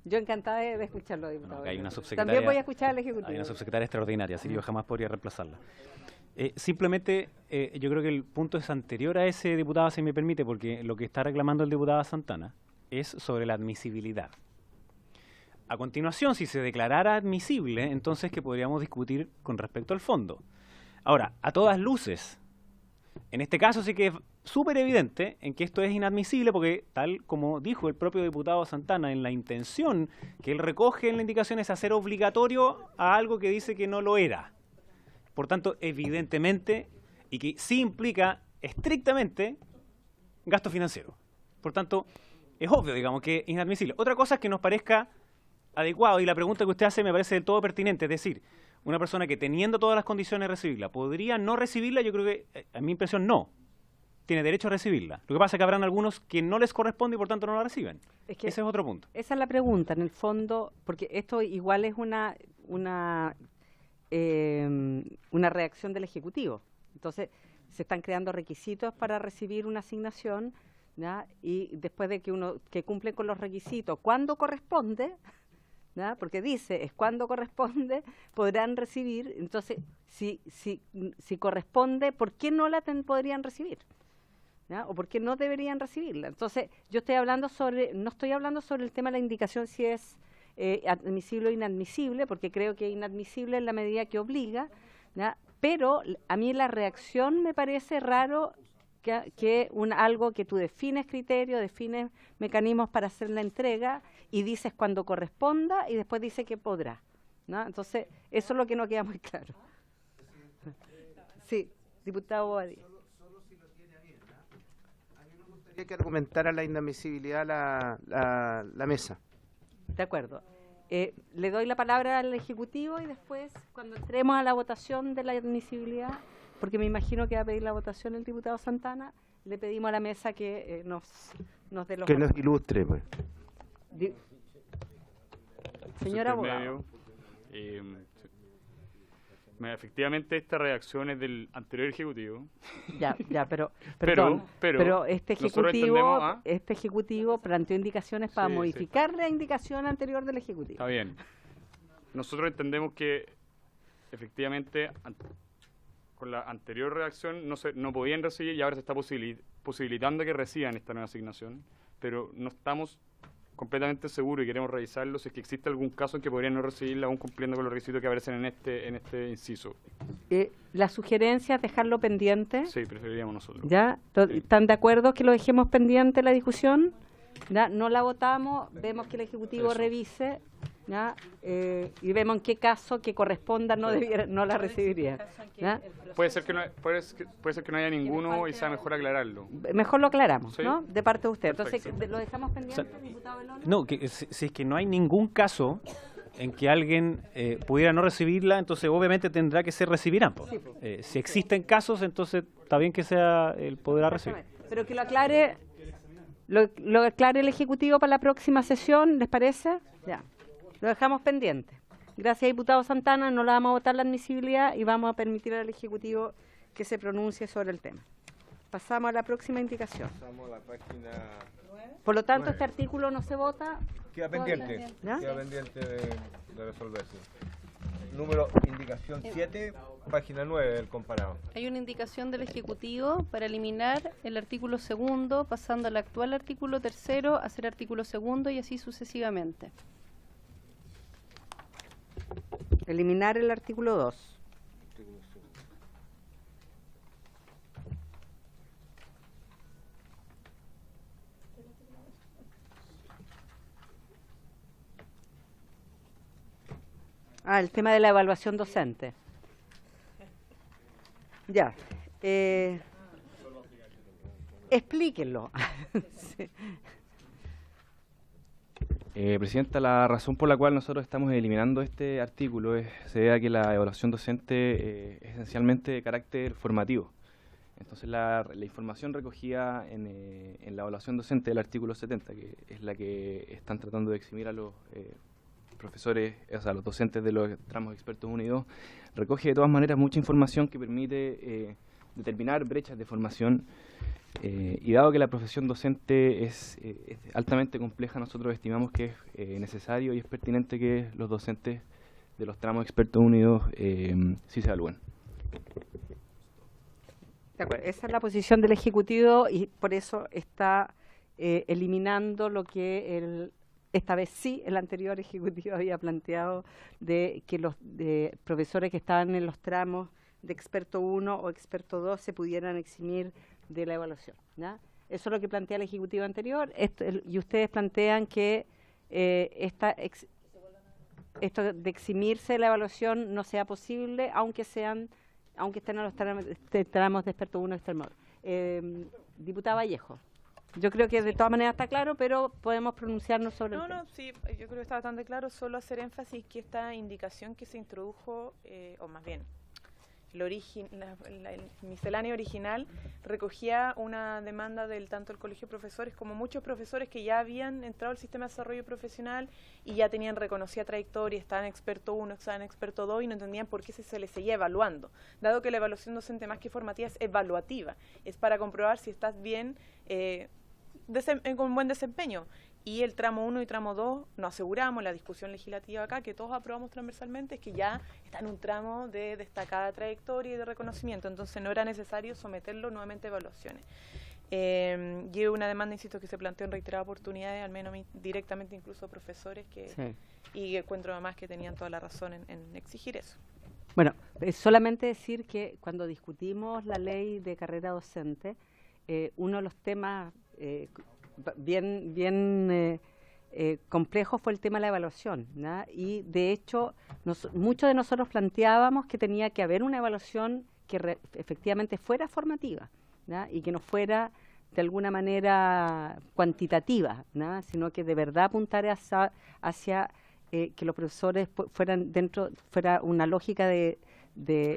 Yo encantada de escucharlo, diputado. No, hay una subsecretaria, también voy a escuchar al Ejecutivo. Hay una subsecretaria extraordinaria, así que yo jamás podría reemplazarla. Simplemente, yo creo que el punto es anterior a ese, diputado, si me permite, porque lo que está reclamando el diputado Santana es sobre la admisibilidad. A continuación, si se declarara admisible, entonces que podríamos discutir con respecto al fondo. Ahora, a todas luces, en este caso sí que es súper evidente en que esto es inadmisible porque, tal como dijo el propio diputado Santana, en la intención que él recoge en la indicación es hacer obligatorio a algo que dice que no lo era. Por tanto, evidentemente, y que sí implica estrictamente gasto financiero. Por tanto, es obvio, digamos, que es inadmisible. Otra cosa es que nos parezca adecuado, y la pregunta que usted hace me parece del todo pertinente, es decir, una persona que teniendo todas las condiciones de recibirla, ¿podría no recibirla? Yo creo que, a mi impresión, no. Tiene derecho a recibirla. Lo que pasa es que habrán algunos que no les corresponde y por tanto no la reciben. Es que ese es otro punto. Esa es la pregunta, en el fondo, porque esto igual es una reacción del Ejecutivo. Entonces, se están creando requisitos para recibir una asignación, ¿ya? Y después de que cumplen con los requisitos, cuando corresponde, ¿ya? Porque dice, es cuando corresponde, podrán recibir. Entonces, si corresponde, ¿por qué no la podrían recibir? ¿Ya? ¿O por qué no deberían recibirla? Entonces, yo no estoy hablando sobre el tema de la indicación si es admisible o inadmisible, porque creo que inadmisible en la medida que obliga, ¿ya? Pero a mí la reacción me parece raro que algo que tú defines criterios, defines mecanismos para hacer la entrega y dices cuando corresponda y después dice que podrá, ¿no? Entonces, eso es lo que no queda muy claro. Sí, diputado Bobadilla. Hay que argumentar a la inadmisibilidad la mesa. De acuerdo. Le doy la palabra al Ejecutivo y después, cuando entremos a la votación de la admisibilidad, porque me imagino que va a pedir la votación el diputado Santana, le pedimos a la mesa que nos dé los... Que nos ilustre, pues. Señora abogado. Efectivamente, esta reacción es del anterior Ejecutivo. Ya, pero este Ejecutivo planteó indicaciones para modificar la indicación anterior del Ejecutivo. Está bien. Nosotros entendemos que, efectivamente, con la anterior reacción no podían recibir y ahora se está posibilitando que reciban esta nueva asignación, pero no estamos completamente seguros y queremos revisarlo si es que existe algún caso en que podrían no recibirla aún cumpliendo con los requisitos que aparecen en este inciso. ¿La sugerencia es dejarlo pendiente? Sí, preferiríamos nosotros. ¿Ya? ¿Están de acuerdo que lo dejemos pendiente la discusión? ¿Ya? No la votamos, vemos que el Ejecutivo revise, ¿ya? Y vemos en qué caso que corresponda no la recibiría. ¿Ya? Puede ser que no haya ninguno y sea mejor aclararlo. Mejor lo aclaramos, ¿no? De parte de usted. Perfecto. Entonces, ¿lo dejamos pendiente, diputado Belón? No, que si es que no hay ningún caso en que alguien pudiera no recibirla, entonces obviamente tendrá que ser recibirán. Si existen casos, entonces está bien que sea el podrá recibir. Pero que lo aclare el Ejecutivo para la próxima sesión, ¿les parece? Ya. Lo dejamos pendiente. Gracias, diputado Santana. No la vamos a votar la admisibilidad y vamos a permitir al Ejecutivo que se pronuncie sobre el tema. Pasamos a la próxima indicación. Pasamos a la página... Por lo tanto, este artículo no se vota. Queda pendiente. ¿Ya? Queda pendiente de resolverse. Indicación 7, página 9 del comparado. Hay una indicación del Ejecutivo para eliminar el artículo 2, pasando al actual artículo 3, a ser artículo 2 y así sucesivamente. Eliminar el artículo 2. El tema de la evaluación docente. Ya. Explíquenlo. Sí. Presidenta, la razón por la cual nosotros estamos eliminando este artículo se debe a que la evaluación docente es esencialmente de carácter formativo. Entonces la información recogida en la evaluación docente del artículo 70, que es la que están tratando de eximir a los profesores, o sea, a los docentes de los tramos expertos 1 y 2, recoge de todas maneras mucha información que permite determinar brechas de formación. Y dado que la profesión docente es altamente compleja, nosotros estimamos que es necesario y es pertinente que los docentes de los tramos expertos 1 y 2 sí se evalúen. De acuerdo. Esa es la posición del Ejecutivo y por eso está eliminando lo que esta vez sí el anterior Ejecutivo había planteado de que los profesores que estaban en los tramos de experto 1 o experto 2 se pudieran eximir de la evaluación, ¿ya? Eso es lo que plantea el Ejecutivo anterior, y ustedes plantean que esto de eximirse de la evaluación no sea posible, aunque estén en los tramos de experto 1 y experto 2. Diputada Vallejo, yo creo que de todas maneras está claro, pero podemos pronunciarnos sobre el tema. No, sí, yo creo que está bastante claro, solo hacer énfasis que esta indicación que se introdujo, o más bien, el misceláneo original recogía una demanda del tanto el Colegio de Profesores como muchos profesores que ya habían entrado al sistema de desarrollo profesional y ya tenían reconocida trayectoria, estaban en experto 1, estaban en experto 2 y no entendían por qué se les seguía evaluando, dado que la evaluación docente más que formativa es evaluativa, es para comprobar si estás bien, con buen desempeño. Y el tramo 1 y tramo 2 nos aseguramos, la discusión legislativa acá, que todos aprobamos transversalmente, es que ya está en un tramo de destacada trayectoria y de reconocimiento, entonces no era necesario someterlo nuevamente a evaluaciones. Y una demanda, insisto, que se planteó en reiteradas oportunidades, al menos a mí, directamente incluso profesores, y encuentro además que tenían toda la razón en exigir eso. Bueno, solamente decir que cuando discutimos la ley de carrera docente, uno de los temas bien complejo fue el tema de la evaluación, ¿no? Y de hecho muchos de nosotros planteábamos que tenía que haber una evaluación que efectivamente fuera formativa, ¿no? Y que no fuera de alguna manera cuantitativa, ¿no? Sino que de verdad apuntara hacia que los profesores fuera una lógica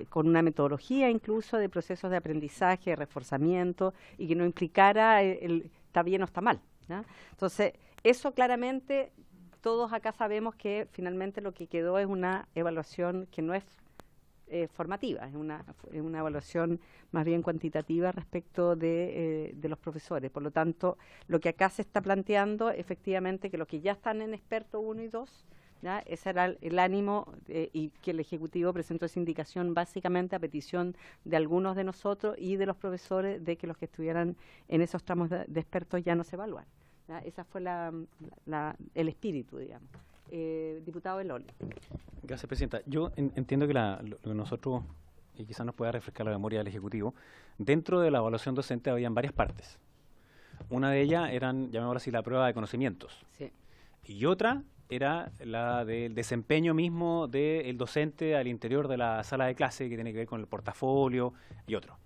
con una metodología incluso de procesos de aprendizaje, de reforzamiento, y que no implicara está bien o está mal, ¿no? Entonces, eso claramente todos acá sabemos que finalmente lo que quedó es una evaluación que no es formativa, es una evaluación más bien cuantitativa respecto de los profesores. Por lo tanto, lo que acá se está planteando, efectivamente, que los que ya están en experto 1 y 2, ¿ya? Ese era el ánimo y que el Ejecutivo presentó esa indicación básicamente a petición de algunos de nosotros y de los profesores de que los que estuvieran en esos tramos de expertos ya no se evalúan, ¿ya? Ese fue el espíritu, digamos. Diputado Belolio. Gracias, Presidenta. Yo entiendo que lo que nosotros, y quizás nos pueda refrescar la memoria del Ejecutivo, dentro de la evaluación docente habían varias partes. Una de ellas eran, llamémoslo así, la prueba de conocimientos. Sí. Y otra era la del desempeño mismo del docente al interior de la sala de clase, que tiene que ver con el portafolio y otro.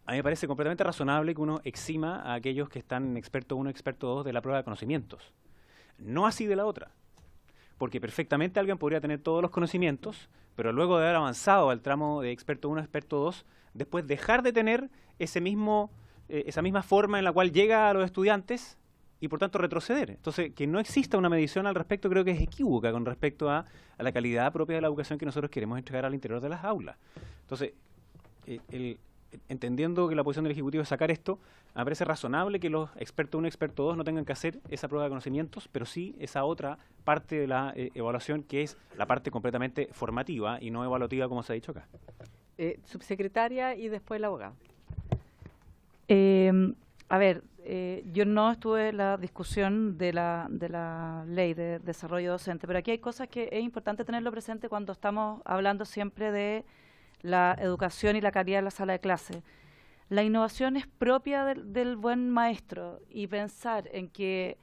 A mí me parece completamente razonable que uno exima a aquellos que están en experto 1 y experto 2 de la prueba de conocimientos. No así de la otra. Porque perfectamente alguien podría tener todos los conocimientos, pero luego de haber avanzado al tramo de experto 1 a experto 2, después dejar de tener esa misma forma en la cual llega a los estudiantes y por tanto retroceder. Entonces, que no exista una medición al respecto creo que es equívoca con respecto a la calidad propia de la educación que nosotros queremos entregar al interior de las aulas. Entonces, entendiendo que la posición del Ejecutivo es sacar esto, me parece razonable que los expertos 1 y expertos 2 no tengan que hacer esa prueba de conocimientos, pero sí esa otra parte de la evaluación, que es la parte completamente formativa y no evaluativa, como se ha dicho acá. Subsecretaria y después el abogado. A ver, yo no estuve en la discusión de la ley de desarrollo docente, pero aquí hay cosas que es importante tenerlo presente cuando estamos hablando siempre de la educación y la calidad de la sala de clase. La innovación es propia del buen maestro, y pensar en que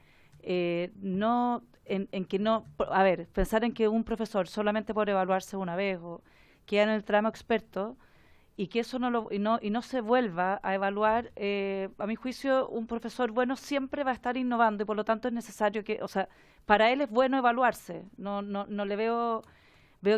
pensar en que un profesor solamente por evaluarse una vez o queda en el tramo experto y que eso no se vuelva a evaluar, a mi juicio un profesor bueno siempre va a estar innovando, y por lo tanto es necesario que, o sea, para él es bueno evaluarse. No le veo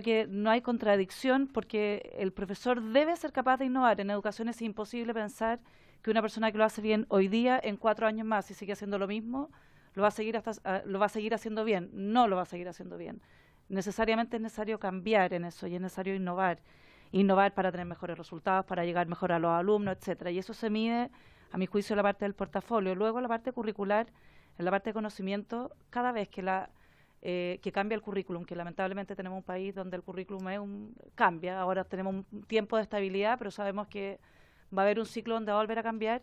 que no hay contradicción, porque el profesor debe ser capaz de innovar. En educación es imposible pensar que una persona que lo hace bien hoy día, en 4 años más, y sigue haciendo lo mismo, lo va a seguir haciendo bien. No lo va a seguir haciendo bien. Necesariamente es necesario cambiar en eso, y es necesario innovar para tener mejores resultados, para llegar mejor a los alumnos, etcétera. Y eso se mide, a mi juicio, en la parte del portafolio. Luego, la parte curricular, en la parte de conocimiento, cada vez que cambia el currículum, que lamentablemente tenemos un país donde el currículum cambia. Ahora tenemos un tiempo de estabilidad, pero sabemos que va a haber un ciclo donde va a volver a cambiar.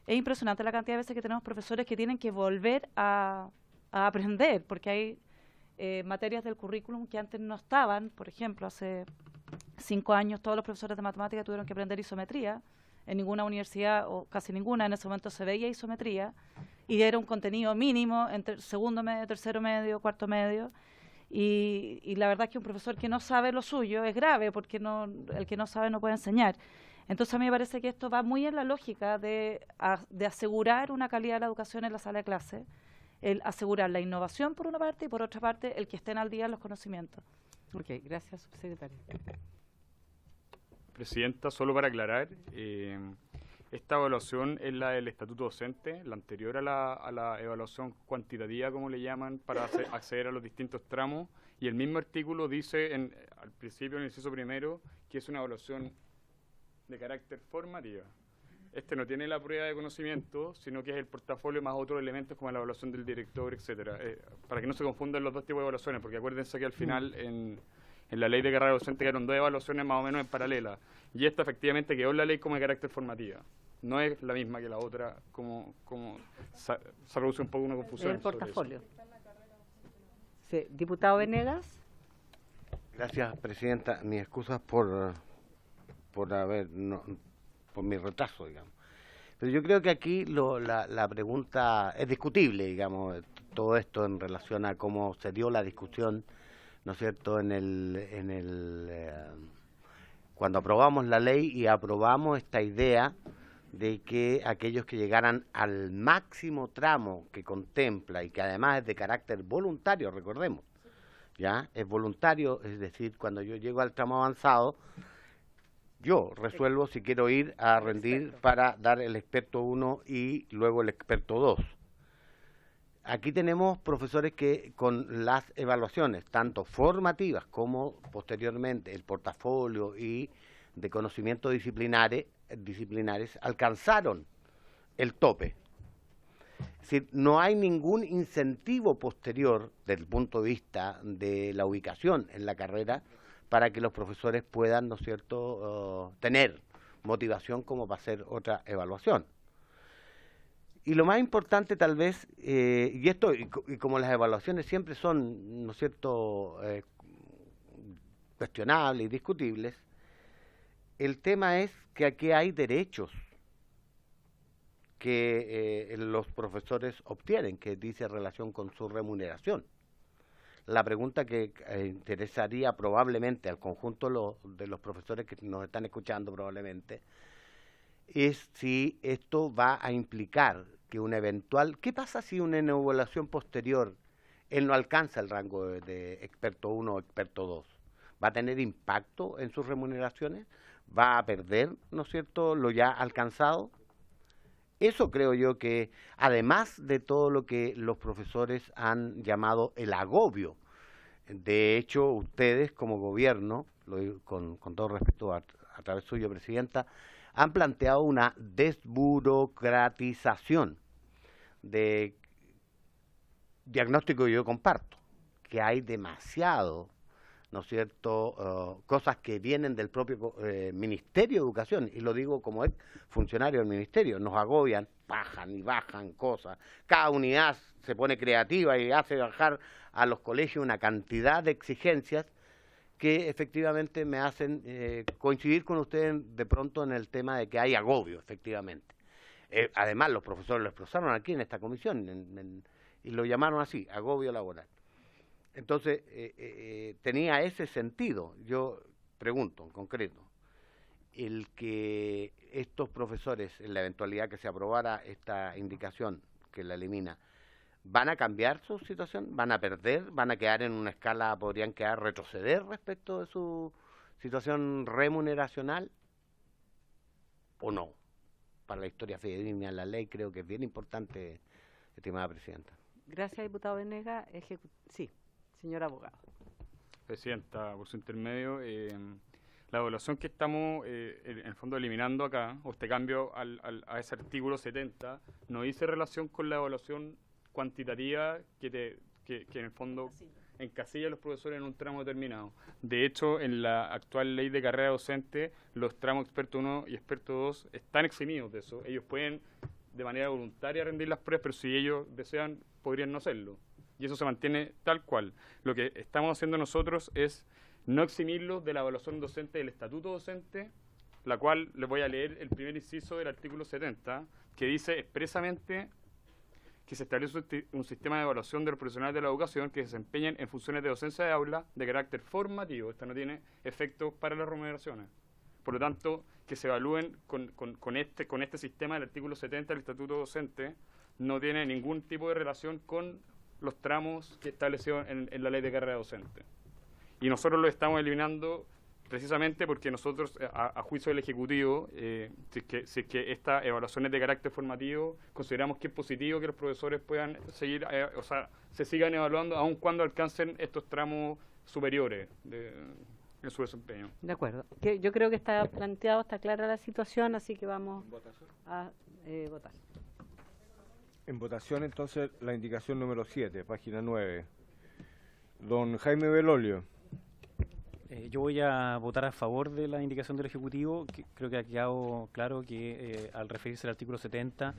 Es impresionante la cantidad de veces que tenemos profesores que tienen que volver a aprender, porque hay materias del currículum que antes no estaban. Por ejemplo, hace 5 años todos los profesores de matemáticas tuvieron que aprender isometría. En ninguna universidad, o casi ninguna, en ese momento se veía isometría, y era un contenido mínimo entre segundo medio, tercero medio, cuarto medio, y la verdad es que un profesor que no sabe lo suyo es grave, porque el que no sabe no puede enseñar. Entonces a mí me parece que esto va muy en la lógica de asegurar una calidad de la educación en la sala de clase, el asegurar la innovación por una parte, y por otra parte el que estén al día en los conocimientos. Ok, gracias, subsecretaria. Presidenta, solo para aclarar, esta evaluación es la del estatuto docente, la anterior a la evaluación cuantitativa, como le llaman, para acceder a los distintos tramos, y el mismo artículo dice al principio, en el inciso primero, que es una evaluación de carácter formativa. Este no tiene la prueba de conocimiento, sino que es el portafolio más otros elementos como la evaluación del director, etcétera, para que no se confundan los dos tipos de evaluaciones, porque acuérdense que al final en la ley de carrera docente quedaron 2 evaluaciones más o menos en paralela, y esta efectivamente quedó en la ley como de carácter formativa. No es la misma que la otra, como se produce un poco una confusión. El portafolio. Sí. Diputado Venegas. Gracias, Presidenta. Mis excusas por mi retraso, digamos. Pero yo creo que aquí la pregunta es discutible, digamos, todo esto en relación a cómo se dio la discusión, ¿no es cierto?, cuando aprobamos la ley y aprobamos esta idea de que aquellos que llegaran al máximo tramo que contempla y que además es de carácter voluntario, recordemos, ¿ya? Es voluntario, es decir, cuando yo llego al tramo avanzado, yo resuelvo si quiero ir a rendir para dar el experto 1 y luego el experto 2. Aquí tenemos profesores que con las evaluaciones, tanto formativas como posteriormente el portafolio y de conocimientos disciplinares, alcanzaron el tope. Es decir, no hay ningún incentivo posterior desde el punto de vista de la ubicación en la carrera para que los profesores puedan, ¿no es cierto?, tener motivación como para hacer otra evaluación. Y lo más importante tal vez, y como las evaluaciones siempre son, ¿no es cierto?, cuestionables y discutibles, el tema es que aquí hay derechos que los profesores obtienen, que dice relación con su remuneración. La pregunta que interesaría probablemente al conjunto de los profesores que nos están escuchando probablemente, es si esto va a implicar que un eventual... ¿Qué pasa si una evaluación posterior él no alcanza el rango de experto 1 o experto 2? ¿Va a tener impacto en sus remuneraciones? ¿Va a perder, ¿no es cierto?, lo ya alcanzado? Eso creo yo que, además de todo lo que los profesores han llamado el agobio, de hecho, ustedes como gobierno, lo digo con todo respeto a través suyo, Presidenta, han planteado una desburocratización de diagnóstico que yo comparto, que hay demasiado, ¿no es cierto?, cosas que vienen del propio Ministerio de Educación, y lo digo como ex funcionario del Ministerio, nos agobian, bajan y bajan cosas, cada unidad se pone creativa y hace bajar a los colegios una cantidad de exigencias que efectivamente me hacen coincidir con ustedes de pronto en el tema de que hay agobio, efectivamente. Además, los profesores lo expresaron aquí en esta comisión y lo llamaron así, agobio laboral. Entonces, tenía ese sentido. Yo pregunto, en concreto, el que estos profesores, en la eventualidad que se aprobara esta indicación que la elimina, ¿van a cambiar su situación? ¿Van a perder? ¿Van a quedar en una escala, podrían quedar retroceder respecto de su situación remuneracional? ¿O no? Para la historia fidedigna de la ley creo que es bien importante, estimada Presidenta. Gracias, diputado Venegas. Sí, señor abogado. Presidenta, por su intermedio, la evaluación que estamos en el fondo eliminando acá, o este cambio a ese artículo 70, no dice relación con la evaluación cuantitativa que en el fondo encasilla a los profesores en un tramo determinado. De hecho, en la actual ley de carrera docente, los tramos experto 1 y experto 2 están eximidos de eso. Ellos pueden de manera voluntaria rendir las pruebas, pero si ellos desean, podrían no hacerlo. Y eso se mantiene tal cual. Lo que estamos haciendo nosotros es no eximirlos de la evaluación docente del estatuto docente, la cual les voy a leer el primer inciso del artículo 70, que dice expresamente que se establece un sistema de evaluación de los profesionales de la educación que desempeñen en funciones de docencia de aula de carácter formativo. Esta no tiene efectos para las remuneraciones. Por lo tanto, que se evalúen con este sistema del artículo 70 del estatuto docente no tiene ningún tipo de relación con los tramos que estableció en la ley de carrera docente. Y nosotros lo estamos eliminando precisamente porque nosotros, a juicio del Ejecutivo, si es que esta evaluación es de carácter formativo, consideramos que es positivo que los profesores puedan seguir, se sigan evaluando aun cuando alcancen estos tramos superiores en su desempeño. De acuerdo. Yo creo que está planteado, está clara la situación, así que vamos a votar. En votación, entonces, la indicación número 7, página 9. Don Jaime Belolio. Yo voy a votar a favor de la indicación del Ejecutivo. Creo que ha quedado claro que al referirse al artículo 70,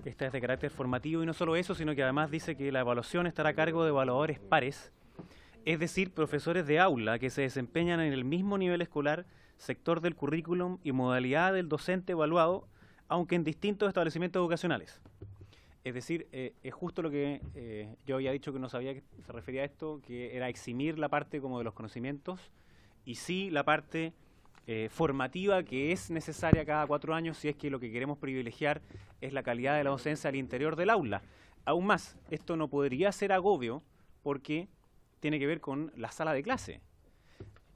esta es de carácter formativo y no solo eso, sino que además dice que la evaluación estará a cargo de evaluadores pares, es decir, profesores de aula que se desempeñan en el mismo nivel escolar, sector del currículum y modalidad del docente evaluado, aunque en distintos establecimientos educacionales. Es decir, es justo lo que yo había dicho, que no sabía que se refería a esto, que era eximir la parte como de los conocimientos y sí la parte formativa, que es necesaria cada 4 años si es que lo que queremos privilegiar es la calidad de la docencia al interior del aula. Aún más, esto no podría ser agobio porque tiene que ver con la sala de clase.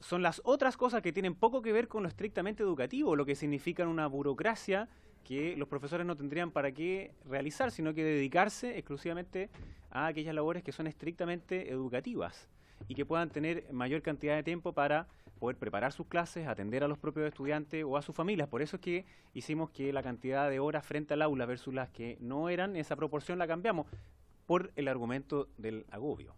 Son las otras cosas que tienen poco que ver con lo estrictamente educativo, lo que significa una burocracia que los profesores no tendrían para qué realizar, sino que dedicarse exclusivamente a aquellas labores que son estrictamente educativas y que puedan tener mayor cantidad de tiempo para poder preparar sus clases, atender a los propios estudiantes o a sus familias. Por eso es que hicimos que la cantidad de horas frente al aula versus las que no eran, esa proporción la cambiamos por el argumento del agobio.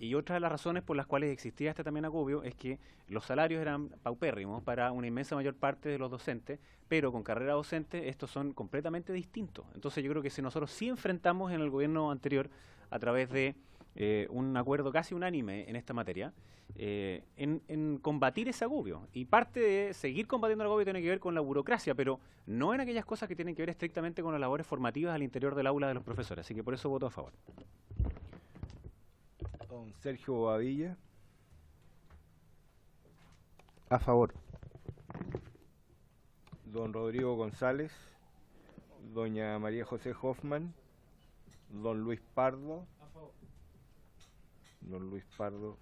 Y otra de las razones por las cuales existía este también agobio es que los salarios eran paupérrimos para una inmensa mayor parte de los docentes, pero con carrera docente estos son completamente distintos. Entonces yo creo que si nosotros sí enfrentamos en el gobierno anterior a través de un acuerdo casi unánime en esta materia, en combatir ese agobio. Y parte de seguir combatiendo el agobio tiene que ver con la burocracia, pero no en aquellas cosas que tienen que ver estrictamente con las labores formativas al interior del aula de los profesores. Así que por eso voto a favor. Don Sergio Bobadilla. A favor. Don Rodrigo González. Doña María José Hoffman. Don Luis Pardo. A favor. Don Luis Pardo.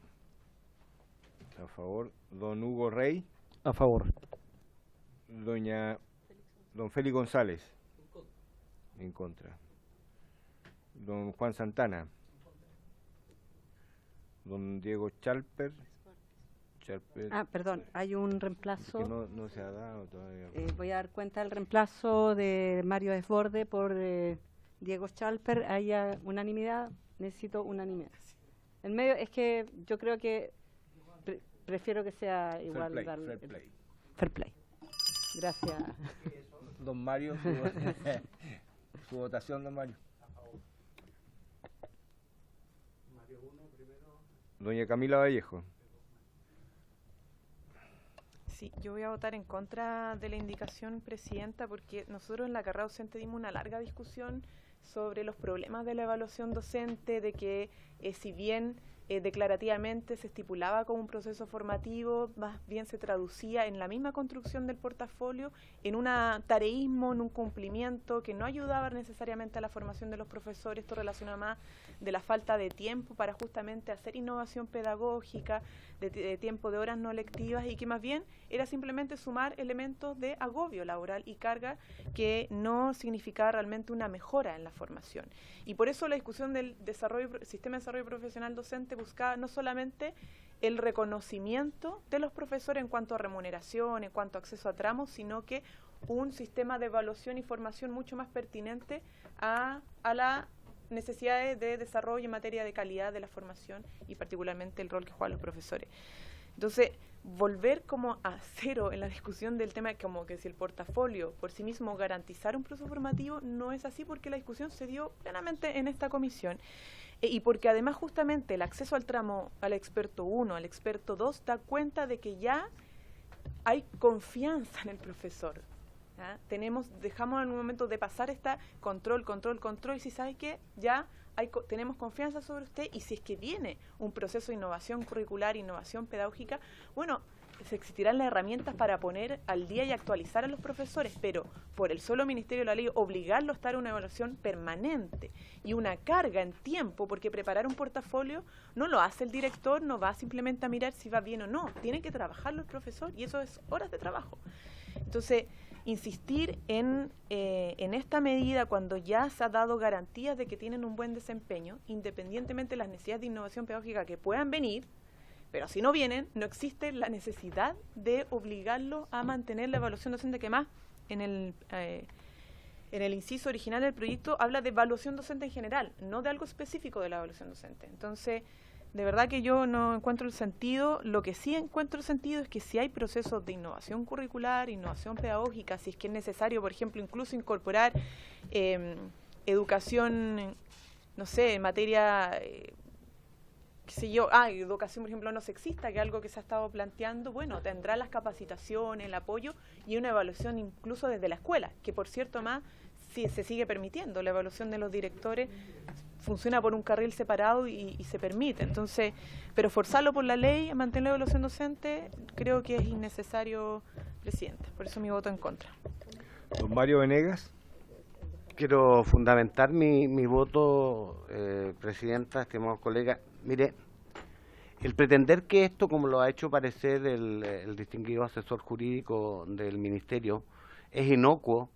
A favor. Don Hugo Rey. A favor. Don Félix González. En contra. Don Juan Santana. Don Diego Chalper. Perdón, hay un reemplazo. Que no se ha dado todavía. Voy a dar cuenta del reemplazo de Mario Desborde por Diego Chalper. Hay unanimidad, necesito unanimidad. En medio, es que yo creo que prefiero que sea igual. Fair play. Gracias. Don Mario, su votación, don Mario. Doña Camila Vallejo. Sí, yo voy a votar en contra de la indicación, presidenta, porque nosotros en la carrera docente dimos una larga discusión sobre los problemas de la evaluación docente, de que si bien declarativamente se estipulaba como un proceso formativo, más bien se traducía en la misma construcción del portafolio, en un tareísmo, en un cumplimiento que no ayudaba necesariamente a la formación de los profesores. Esto relaciona más de la falta de tiempo para justamente hacer innovación pedagógica, de tiempo de horas no lectivas, y que más bien era simplemente sumar elementos de agobio laboral y carga que no significaba realmente una mejora en la formación. Y por eso la discusión del sistema de desarrollo profesional docente buscaba no solamente el reconocimiento de los profesores en cuanto a remuneración, en cuanto a acceso a tramos, sino que un sistema de evaluación y formación mucho más pertinente a las necesidades de desarrollo en materia de calidad de la formación y particularmente el rol que juegan los profesores. Entonces, volver como a cero en la discusión del tema, como que si el portafolio por sí mismo garantizara un proceso formativo, no es así, porque la discusión se dio plenamente en esta comisión. Y porque además justamente el acceso al tramo, al experto 1, al experto 2, da cuenta de que ya hay confianza en el profesor. ¿Ah? Dejamos en un momento de pasar esta control, y si sabe que ya tenemos confianza sobre usted, y si es que viene un proceso de innovación curricular, innovación pedagógica, bueno, se existirán las herramientas para poner al día y actualizar a los profesores, pero por el solo Ministerio de la Ley obligarlo a estar en una evaluación permanente y una carga en tiempo, porque preparar un portafolio no lo hace el director, no va simplemente a mirar si va bien o no, tiene que trabajarlo el profesor, y eso es horas de trabajo. Entonces, insistir en esta medida cuando ya se ha dado garantías de que tienen un buen desempeño, independientemente de las necesidades de innovación pedagógica que puedan venir, pero si no vienen, no existe la necesidad de obligarlo a mantener la evaluación docente, que más en el inciso original del proyecto habla de evaluación docente en general, no de algo específico de la evaluación docente. Entonces, de verdad que yo no encuentro el sentido. Lo que sí encuentro el sentido es que si hay procesos de innovación curricular, innovación pedagógica, si es que es necesario, por ejemplo, incluso incorporar educación, no sé, en materia qué sé yo, educación, por ejemplo, no sexista, que es algo que se ha estado planteando, bueno, tendrá las capacitaciones, el apoyo y una evaluación incluso desde la escuela, que por cierto más sí, se sigue permitiendo, la evaluación de los directores funciona por un carril separado y se permite. Entonces, pero forzarlo por la ley a mantener la evaluación docente creo que es innecesario, presidente. Por eso mi voto en contra. Don Mario Venegas. Quiero fundamentar mi voto, presidenta, estimados colegas. Mire, el pretender que esto, como lo ha hecho parecer el distinguido asesor jurídico del Ministerio, es inocuo,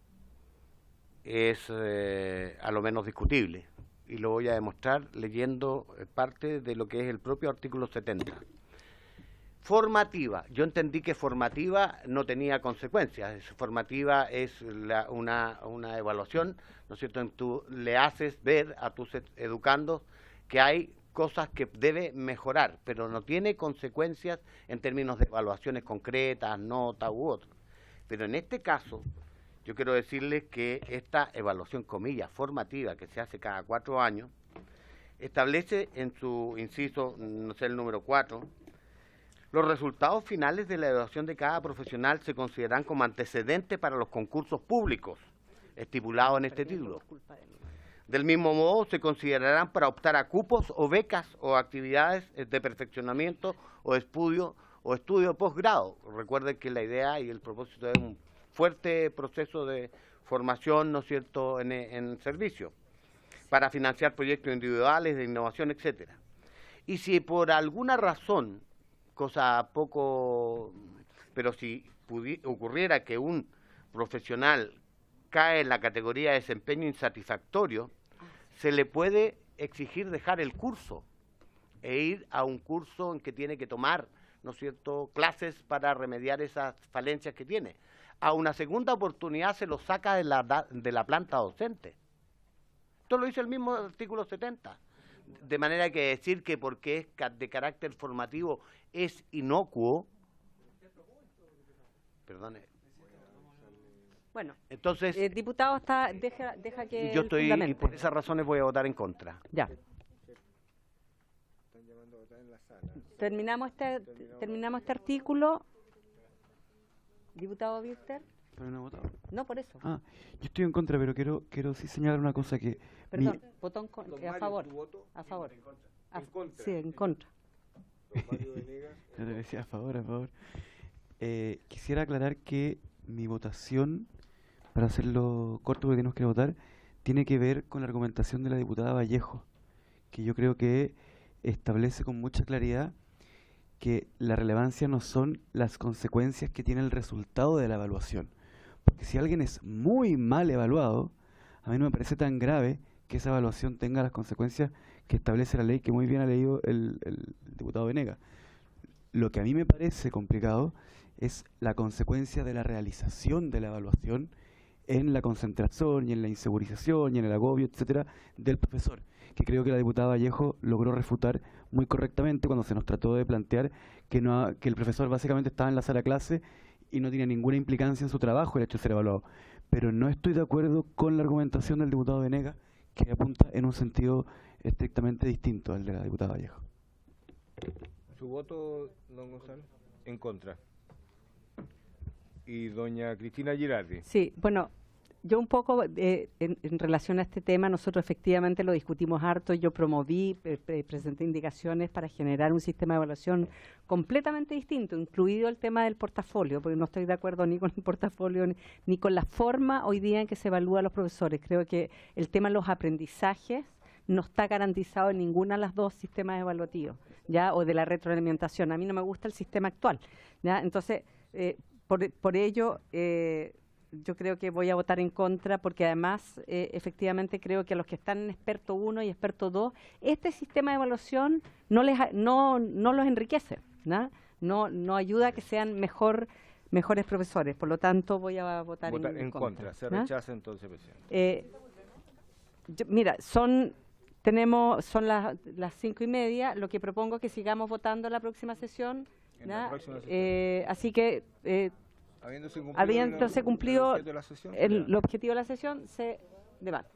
es a lo menos discutible. Y lo voy a demostrar leyendo parte de lo que es el propio artículo 70. Formativa. Yo entendí que formativa no tenía consecuencias. Formativa es una evaluación, ¿no es cierto? Tú le haces ver a tus educandos que hay cosas que debe mejorar, pero no tiene consecuencias en términos de evaluaciones concretas, notas u otras. Pero en este caso, yo quiero decirles que esta evaluación, comillas, formativa, que se hace cada 4 años, establece en su inciso, no sé, el número 4, los resultados finales de la evaluación de cada profesional se consideran como antecedentes para los concursos públicos estipulados en este título. Del mismo modo, se considerarán para optar a cupos o becas o actividades de perfeccionamiento o estudio posgrado. Recuerden que la idea y el propósito es un fuerte proceso de formación, ¿no es cierto?, en servicio, para financiar proyectos individuales de innovación, etcétera. Y si por alguna razón, cosa poco, pero si ocurriera que un profesional cae en la categoría de desempeño insatisfactorio, se le puede exigir dejar el curso e ir a un curso en que tiene que tomar, ¿no es cierto?, clases para remediar esas falencias que tiene. A una segunda oportunidad se lo saca de la planta docente. Esto lo dice el mismo artículo 70. De manera que decir que porque es de carácter formativo es inocuo, perdone. Bueno, entonces, diputado, deja que yo estoy, y por esas razones voy a votar en contra. Ya. Terminamos este artículo. Diputado Birter. ¿Pero no he votado? No, por eso. Yo estoy en contra, pero quiero sí señalar una cosa que... Perdón, votó a favor. A favor. En contra. Sí, en contra. Don Mario Venegas. Yo te decía a favor. Quisiera aclarar que mi votación, para hacerlo corto porque tenemos que votar, tiene que ver con la argumentación de la diputada Vallejo, que yo creo que establece con mucha claridad que la relevancia no son las consecuencias que tiene el resultado de la evaluación. Porque si alguien es muy mal evaluado, a mí no me parece tan grave que esa evaluación tenga las consecuencias que establece la ley, que muy bien ha leído el diputado Venegas. Lo que a mí me parece complicado es la consecuencia de la realización de la evaluación en la concentración y en la insegurización y en el agobio, etcétera, del profesor, que creo que la diputada Vallejo logró refutar muy correctamente cuando se nos trató de plantear que el profesor básicamente estaba en la sala de clase y no tiene ninguna implicancia en su trabajo el hecho de ser evaluado. Pero no estoy de acuerdo con la argumentación del diputado Venegas, que apunta en un sentido estrictamente distinto al de la diputada Vallejo. ¿Su voto, don Gonzalo? En contra. Y doña Cristina Girardi. Sí, bueno, yo un poco en relación a este tema, nosotros efectivamente lo discutimos harto, yo promoví, presenté indicaciones para generar un sistema de evaluación completamente distinto, incluido el tema del portafolio, porque no estoy de acuerdo ni con el portafolio ni con la forma hoy día en que se evalúa a los profesores. Creo que el tema de los aprendizajes no está garantizado en ninguna de las dos sistemas evaluativos, ¿ya? O de la retroalimentación. A mí no me gusta el sistema actual, ¿ya? Entonces, por ello, yo creo que voy a votar en contra, porque además, efectivamente, creo que a los que están en experto 1 y experto 2, este sistema de evaluación no los enriquece, ¿no? No ayuda a que sean mejores profesores. Por lo tanto, voy a votar en contra. Se rechaza entonces, presidente. Mira, son las 5:30. Lo que propongo es que sigamos votando la próxima sesión. Así que, habiéndose cumplido el objetivo de la sesión, se debate.